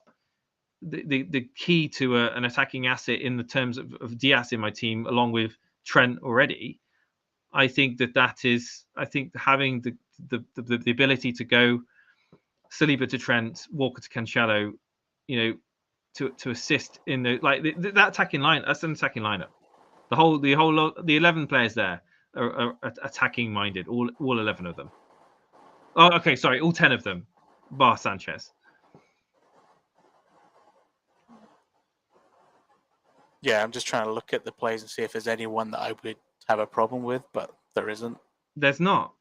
the key to an attacking asset in the terms of Diaz in my team, along with Trent already, I think that is. I think having the ability to go Saliba to Trent, Walker to Cancelo, to assist in that attacking line. That's an attacking lineup. The 11 players there are attacking minded. All 11 of them. Oh, okay, sorry, all 10 of them, bar Sanchez. Yeah, I'm just trying to look at the plays and see if there's anyone that I would have a problem with, but there isn't. There's not.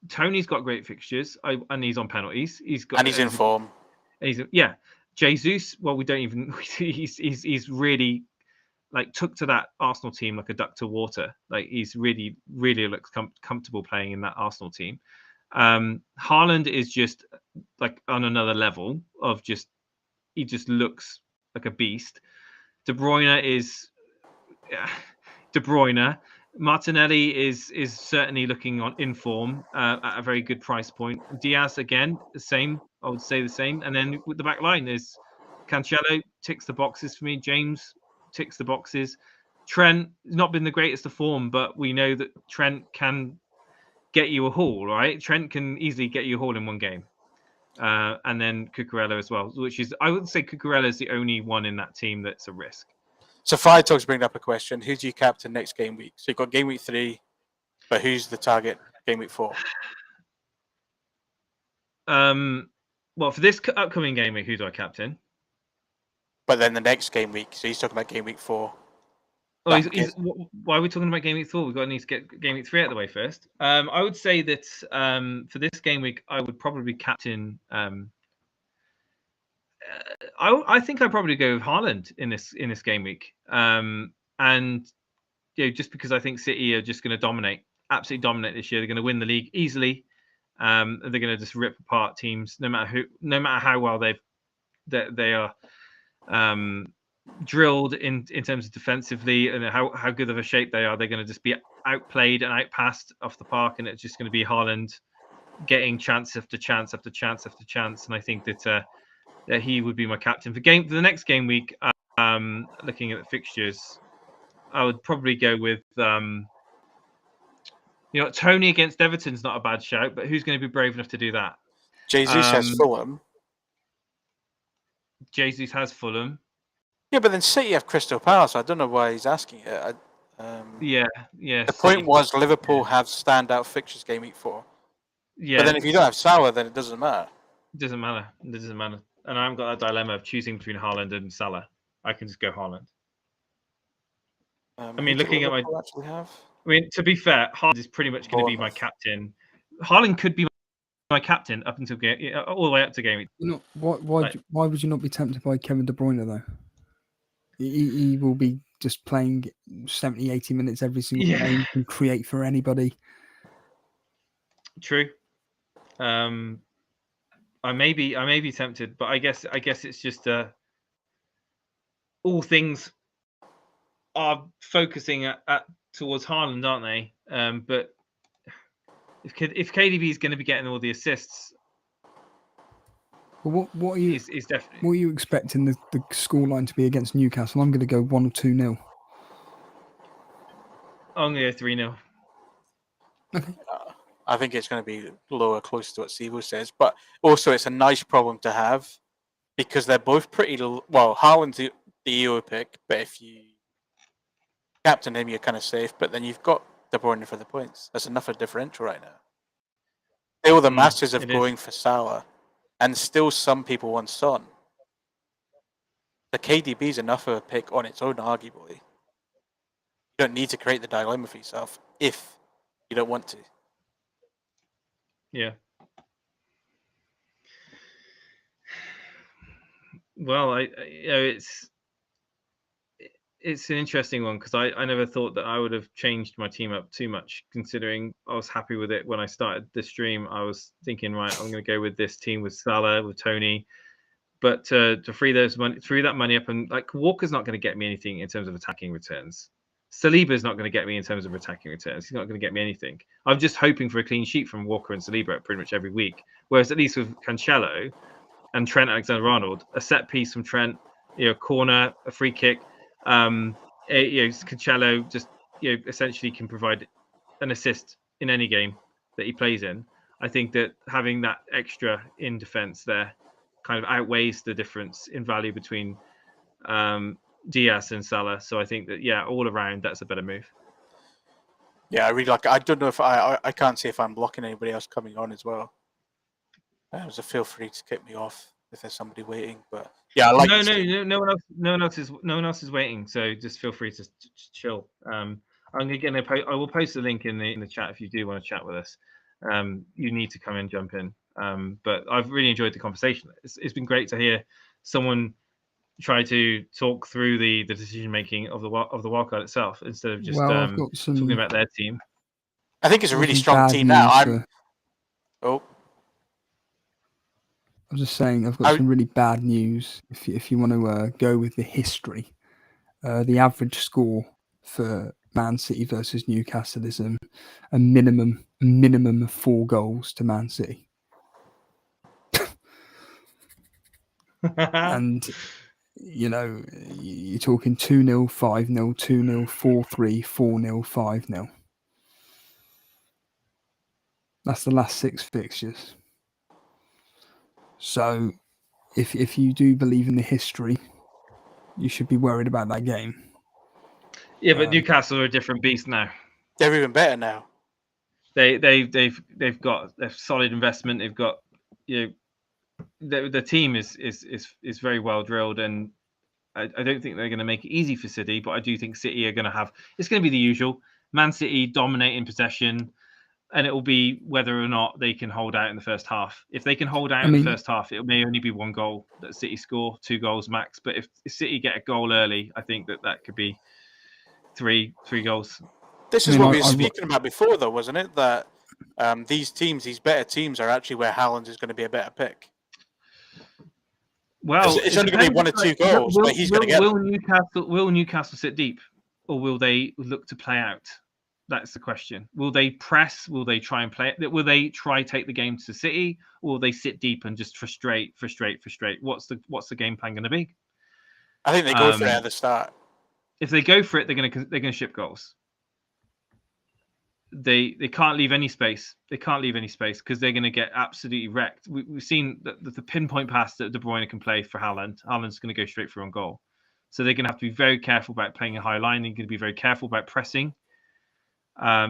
Tony's got great fixtures, and he's on penalties. He's in form. Jesus. Well, we don't even. He's really took to that Arsenal team like a duck to water. He's really looks comfortable playing in that Arsenal team. Haaland is just on another level of he just looks like a beast. De Bruyne is De Bruyne. Martinelli is certainly looking in form at a very good price point. Diaz again, the same. I would say the same. And then with the back line, there's Cancelo ticks the boxes for me. James ticks the boxes. Trent has not been the greatest of form, but we know that Trent can get you a haul, right? Trent can easily get you a haul in one game. And then Cucurella as well, which is, I would say Cucurella is the only one in that team that's a risk. So Fire Talk's bringing up a question. Who do you captain next game week? So you've got game week 3, but who's the target game week 4? Well, for this upcoming game week, who do I captain? But then the next game week, so he's talking about game week 4. Oh, why are we talking about game week 4? We've got to need to get game week 3 out of the way first. I would say that for this game week, I would probably captain. I think I'd probably go with Haaland in this game week, and just because I think City are just going to absolutely dominate this year. They're going to win the league easily. They're going to just rip apart teams, no matter how well they are drilled in terms of defensively and how good of a shape they are. They're going to just be outplayed and outpassed off the park, and it's just going to be Haaland getting chance after chance after chance after chance. And I think that he would be my captain for the next game week. Looking at the fixtures, I would probably go with Tony against Everton's not a bad shout, but who's going to be brave enough to do that? Jesus has Fulham. Jesus has Fulham. Yeah, but then City have Crystal Palace. I don't know why he's asking it. Yeah. The point was Liverpool have standout fixtures game week 4. Yeah. But then if you don't have Salah, then it doesn't matter. It doesn't matter. And I haven't got that dilemma of choosing between Haaland and Salah. I can just go Haaland. I mean, looking at to be fair, Haaland is pretty much going to be my captain. Haaland could be my captain up until all the way up to game week. Why would you not be tempted by Kevin De Bruyne though? He will be just playing 70, 80 minutes every single game and create for anybody. True. I may be tempted, but I guess it's just all things are focusing towards Haaland, aren't they? But if KDB is going to be getting all the assists, what are you? Is definitely. What are you expecting the scoreline to be against Newcastle? I'm going to go 1 or 2-0. I'm going to go 3-0. Okay. I think it's going to be lower, close to what Sivo says. But also, it's a nice problem to have because they're both pretty. Well, Haaland's the EO pick, but if you captain him, you're kind of safe. But then you've got De Bruyne for the points. That's enough of a differential right now. Still the masters of going for Salah, and still some people want Son. The KDB's enough of a pick on its own, arguably. You don't need to create the dilemma for yourself if you don't want to. Yeah. Well, it's an interesting one because I never thought that I would have changed my team up too much, considering I was happy with it when I started the stream. I was thinking, right, I'm going to go with this team with Salah, with Tony. But to free that money up, and like Walker's not going to get me anything in terms of attacking returns. Saliba's not going to get me in terms of attacking returns. He's not going to get me anything. I'm just hoping for a clean sheet from Walker and Saliba pretty much every week. Whereas at least with Cancelo and Trent Alexander-Arnold, a set piece from Trent, corner, a free kick, Cancelo just essentially can provide an assist in any game that he plays in. I think that having that extra in defence there kind of outweighs the difference in value between Diaz and Salah. So I think that all around that's a better move. Yeah, I really like it. I don't know if I can't see if I'm blocking anybody else coming on as well. So feel free to kick me off if there's somebody waiting. But yeah, I like no one else is waiting. So just feel free to chill. I will post the link in the chat if you do want to chat with us. You need to come and jump in. But I've really enjoyed the conversation. It's been great to hear someone try to talk through the decision making of the wildcard itself instead of just talking about their team. I think it's a really strong team now. I was just saying, I've got some really bad news. If you want to go with the history, the average score for Man City versus Newcastle is a minimum of 4 goals to Man City. And you're talking 2-0, 5-0, 2-0, 4-3, 4-0, 5-0. That's the last 6 fixtures. So if you do believe in the history, you should be worried about that game. Yeah, but Newcastle are a different beast now. They're even better now. They've got a solid investment. They've got the team is very well drilled, and I don't think they're going to make it easy for City. But I do think City are going to have. It's going to be the usual Man City dominating possession, and it will be whether or not they can hold out in the first half. If they can hold out in the first half, it may only be 1 goal that City score, 2 goals max. But if City get a goal early, I think that could be three goals. This is what we were speaking about before, though, wasn't it? That these better teams, are actually where Haaland is going to be a better pick. Well, it's only going to be 1 or 2 goals, but he's going to get them. Will Newcastle sit deep, or will they look to play out? That's the question. Will they press? Will they try and play it? Will they try take the game to City, or will they sit deep and just frustrate? What's the game plan going to be? I think they go for it at the start. If they go for it, they're going to ship goals. They can't leave any space. They can't leave any space because they're going to get absolutely wrecked. We've seen the pinpoint pass that De Bruyne can play for Haaland. Haaland's going to go straight through on goal. So they're going to have to be very careful about playing a high line. They're going to be very careful about pressing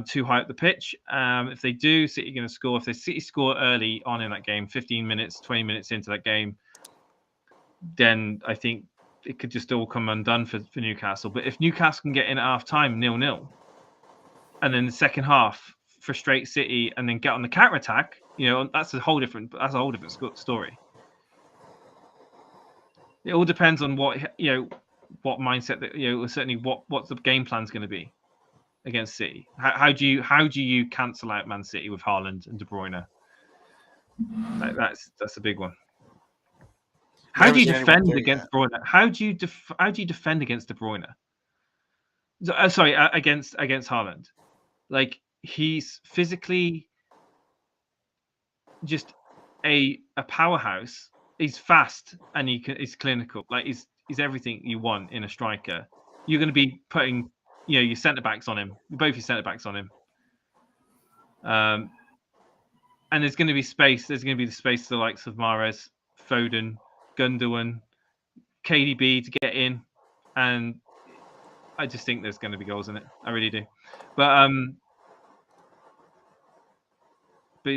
too high up the pitch. If they do, City are going to score. If they City score early on in that game, 15 minutes, 20 minutes into that game, then I think it could just all come undone for Newcastle. But if Newcastle can get in at half-time 0-0, and then the second half frustrate City and then get on the counter attack, that's a whole different story. It all depends on what mindset that certainly what the game plan is going to be against City. How do you cancel out Man City with Haaland and De Bruyne? That's a big one. How do you defend against Bruyne? How do you defend against De Bruyne? Sorry, against Haaland. Like, he's physically just a powerhouse. He's fast and he's clinical. Like, he's everything you want in a striker. You're going to be putting your centre backs on him. Both your centre backs on him. And there's going to be space. There's going to be the space to the likes of Mahrez, Foden, Gundogan, KDB to get in, and I just think there's going to be goals in it. I really do. But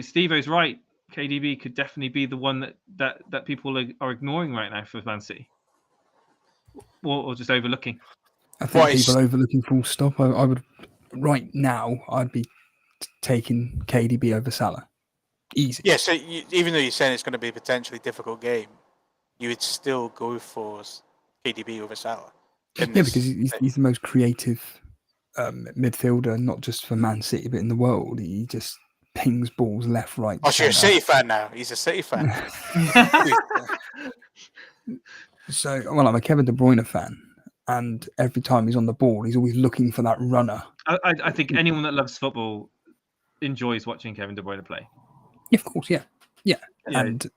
Steve-O's right. KDB could definitely be the one that people are ignoring right now for Man City, or just overlooking. I think people are overlooking full stop. I would right now. I'd be taking KDB over Salah. Easy. Yeah. So even though you're saying it's going to be a potentially difficult game, you would still go for KDB over Salah. Yeah, because he's the most creative midfielder, not just for Man City, but in the world. He just pings balls left, right. Oh, so you're a City fan now. He's a City fan. So, well, I'm a Kevin De Bruyne fan, and every time he's on the ball, he's always looking for that runner. I think anyone that loves football enjoys watching Kevin De Bruyne play. Yeah, of course, yeah. And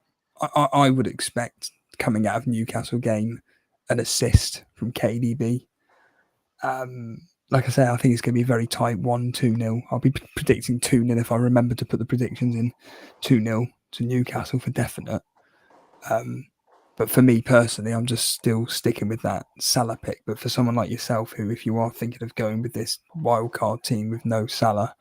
I would expect coming out of Newcastle game an assist from KDB. Like I say, I think it's going to be very tight 1-2-0. I'll be predicting 2-0 if I remember to put the predictions in 2-0 to Newcastle for definite. But for me personally, I'm just still sticking with that Salah pick. But for someone like yourself, who, if you are thinking of going with this wildcard team with no Salah,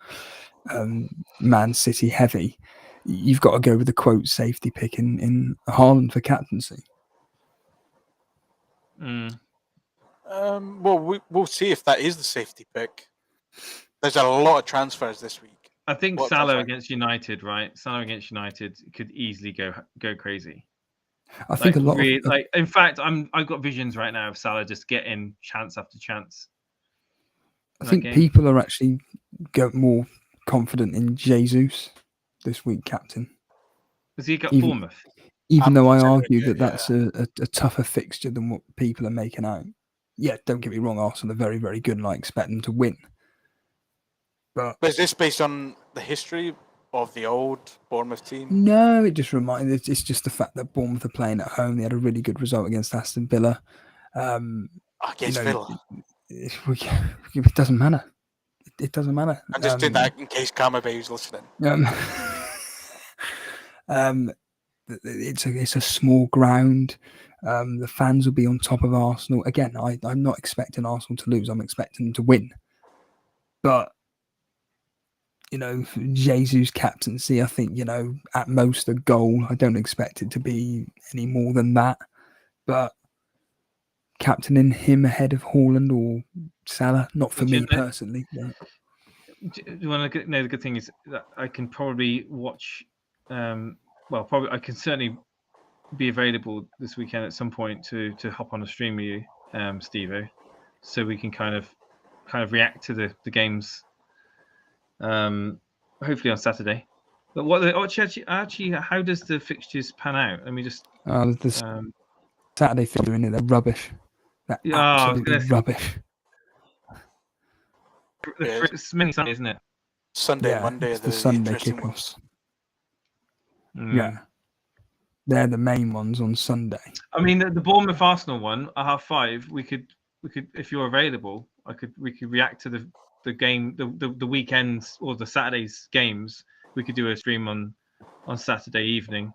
Man City heavy, you've got to go with the quote safety pick in Haaland for captaincy. Well, we'll see if that is the safety pick. There's a lot of transfers this week. I think Salah against United, right? Salah against United could easily go crazy. I think a lot of in fact, I've got visions right now of Salah just getting chance after chance. I think people are actually more confident in Jesus this week, captain. Has he got Bournemouth? Even though I argue that's a tougher fixture than what people are making out. Yeah, don't get me wrong, Arsenal are very, very good and I expect them to win. But is this based on the history of the old Bournemouth team? No, it just it's just the fact that Bournemouth are playing at home. They had a really good result against Aston Villa. Against Villa? It doesn't matter. It doesn't matter. I just did that in case Karma Bay was listening. It's a small ground. The fans will be on top of Arsenal. Again, I'm not expecting Arsenal to lose. I'm expecting them to win. But Jesus' captaincy, I think, at most a goal. I don't expect it to be any more than that. But captaining him ahead of Haaland or Salah, not for me personally. But... Do you want to know the good thing is that I can probably watch, I can certainly be available this weekend at some point to hop on a stream with you, Steve-O, so we can kind of react to the games. Hopefully on Saturday. But actually, how does the fixtures pan out? Let me just. Saturday fixture in it, they're rubbish. They're absolutely rubbish. It's many Sunday, isn't it? Sunday, Monday, the Sunday kickoffs. Yeah, they're the main ones on Sunday. I mean, the Bournemouth Arsenal one at 5:30. We could, if you're available, we could react to the game, the weekends or the Saturday's games. We could do a stream on Saturday evening,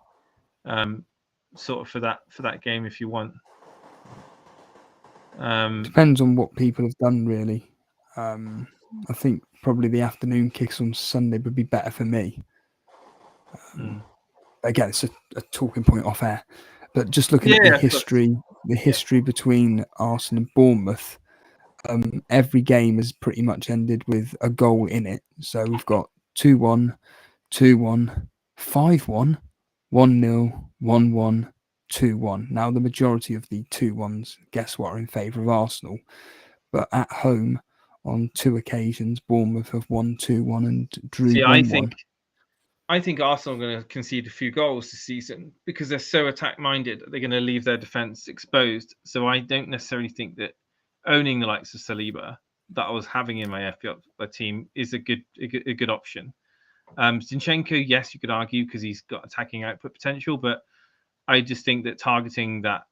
sort of for that game if you want. Depends on what people have done, really. I think probably the afternoon kicks on Sunday would be better for me. Again, it's a talking point off air, but just looking at the history between Arsenal and Bournemouth. Every game has pretty much ended with a goal in it. So we've got 2-1, 2-1, 5-1, 1-0, 1-1, 2-1. Now the majority of the 2-1s, guess what, are in favour of Arsenal. But at home, on 2 occasions, Bournemouth have won 2-1 and drew 1-1. I think Arsenal are going to concede a few goals this season because they're so attack-minded. They're going to leave their defence exposed. So I don't necessarily think that owning the likes of Saliba that I was having in my FPL team is a good option. Zinchenko, yes, you could argue because he's got attacking output potential, but I just think that targeting that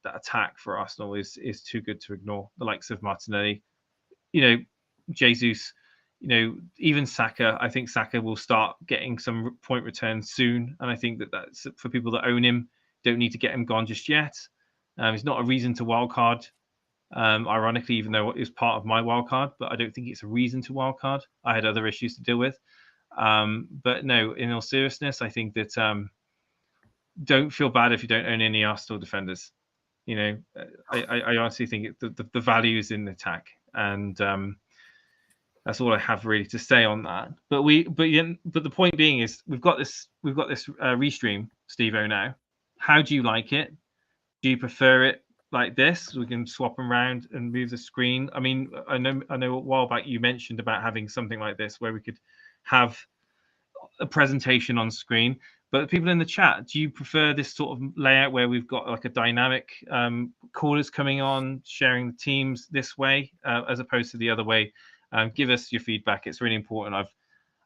attack for Arsenal is too good to ignore. The likes of Martinelli, Jesus, even Saka. I think Saka will start getting some point returns soon, and I think that's for people that own him. Don't need to get him gone just yet. It's not a reason to wildcard Ironically, even though it was part of my wildcard, but I don't think it's a reason to wildcard. I had other issues to deal with. But no, in all seriousness, I think that don't feel bad if you don't own any Arsenal defenders. You know, I honestly think the value is in the attack, and that's all I have really to say on that. But the point being is we've got this restream, Steve-O, now. How do you like it? Do you prefer it like this? We can swap them around and move the screen. I mean, I know a while back you mentioned about having something like this where we could have a presentation on screen. But people in the chat, do you prefer this sort of layout where we've got like a dynamic callers coming on, sharing the teams this way, as opposed to the other way? Give us your feedback. It's really important.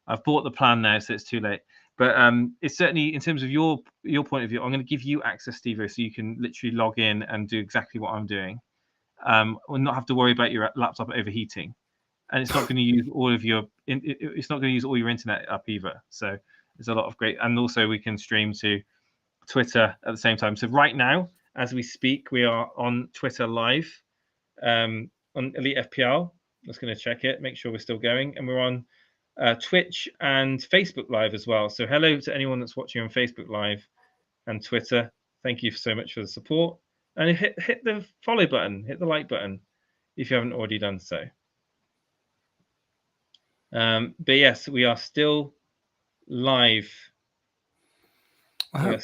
I've bought the plan now, so it's too late. But it's certainly, in terms of your point of view, I'm going to give you access, Steve-O, so you can literally log in and do exactly what I'm doing. We'll not have to worry about your laptop overheating, and it's not going to use all of your. It's not going to use all your internet up either. So there's a lot of great, and also we can stream to Twitter at the same time. So right now, as we speak, we are on Twitter live on Elite FPL. I'm just going to check it, make sure we're still going, and we're on Twitch and Facebook Live as well. So hello to anyone that's watching on Facebook Live and Twitter. Thank you so much for the support. And hit the follow button, hit the like button if you haven't already done so. But yes, we are still live.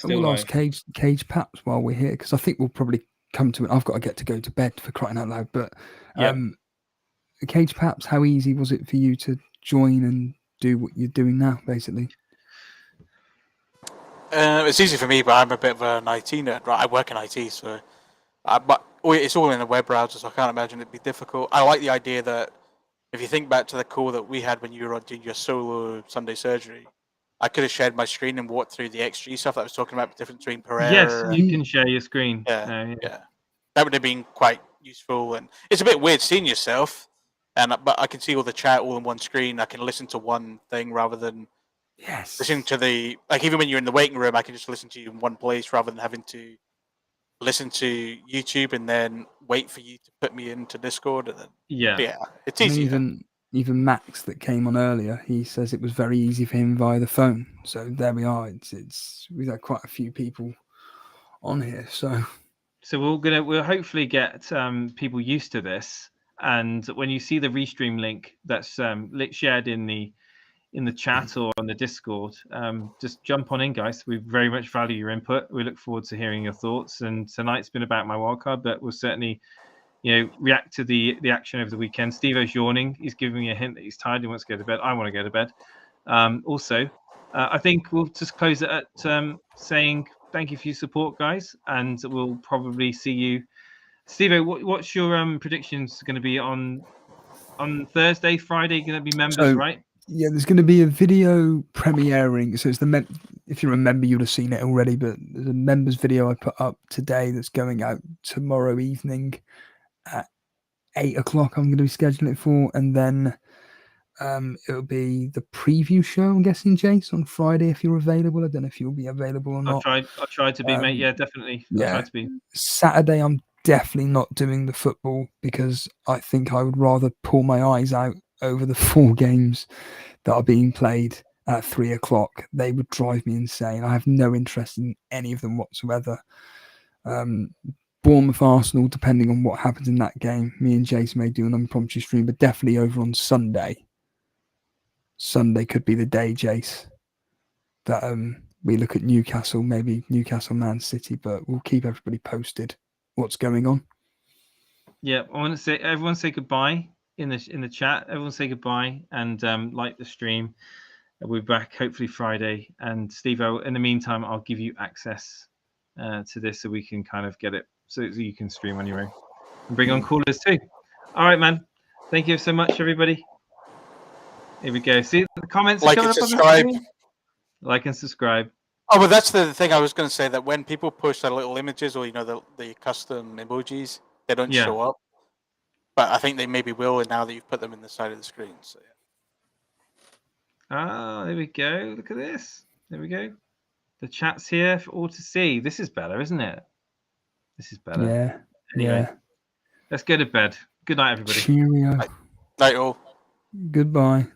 We'll ask Cage Paps while we're here, because I think we'll probably come to it. I've got to go to bed, for crying out loud. But Cage Paps, how easy was it for you to join and do what you're doing now, basically? It's easy for me, but I'm a bit of an IT nerd. Right, I work in IT, so but it's all in a web browser, so I can't imagine it'd be difficult. I like the idea that if you think back to the call that we had when you were doing your solo Sunday surgery, I could have shared my screen and walked through the XG stuff that I was talking about, the difference between Pereira. Yes, you can share your screen. Yeah. That would have been quite useful, and it's a bit weird seeing yourself, but I can see all the chat all in one screen. I can listen to one thing rather than listening to even when you're in the waiting room, I can just listen to you in one place rather than having to listen to YouTube and then wait for you to put me into Discord. And then, it's easy. Even Max that came on earlier, he says it was very easy for him via the phone. So there we are. We've had quite a few people on here. So we'll hopefully get people used to this. And when you see the restream link that's shared in the chat or on the Discord, just jump on in, guys. We very much value your input. We look forward to hearing your thoughts. And tonight's been about my wildcard, but we'll certainly react to the action over the weekend. Steve-O's yawning. He's giving me a hint that he's tired. He wants to go to bed. I want to go to bed. Also, I think we'll just close it at saying thank you for your support, guys, and we'll probably see you. Steve-O, what's your predictions going to be on Thursday, Friday? Going to be members, right? Yeah, there's going to be a video premiering. So it's if you remember, you'd have seen it already, but there's a members video I put up today that's going out tomorrow evening at 8 o'clock. I'm going to be scheduling it for, and then it'll be the preview show, I'm guessing, Jace, on Friday if you're available. I don't know if you'll be available or not. I'll try to be, mate. Yeah, definitely. I'll try to be. Saturday, I'm definitely not doing the football because I think I would rather pull my eyes out over the 4 games that are being played at 3 o'clock. They would drive me insane. I have no interest in any of them whatsoever. Bournemouth Arsenal, depending on what happens in that game, me and Jason may do an impromptu stream, but definitely over on Sunday. Sunday could be the day, Jace, that we look at Newcastle, maybe Newcastle Man City, but we'll keep everybody posted what's going on. Yeah, I want to say everyone say goodbye in the chat. Everyone say goodbye and like the stream. We'll be back hopefully Friday. And Steve-O, in the meantime, I'll give you access to this so we can kind of get it so you can stream on your own and bring on callers too. All right, man. Thank you so much, everybody. Here we go. See the comments. Like and subscribe. Like and subscribe. Oh, but that's the thing I was going to say, that when people push their little images or the custom emojis, they don't show up. But I think they maybe will now that you've put them in the side of the screen. So there we go. Look at this. There we go. The chat's here for all to see. This is better, isn't it? This is better. Yeah. Anyway. Yeah. Let's go to bed. Good night, everybody. Cheerio. Night all. Goodbye.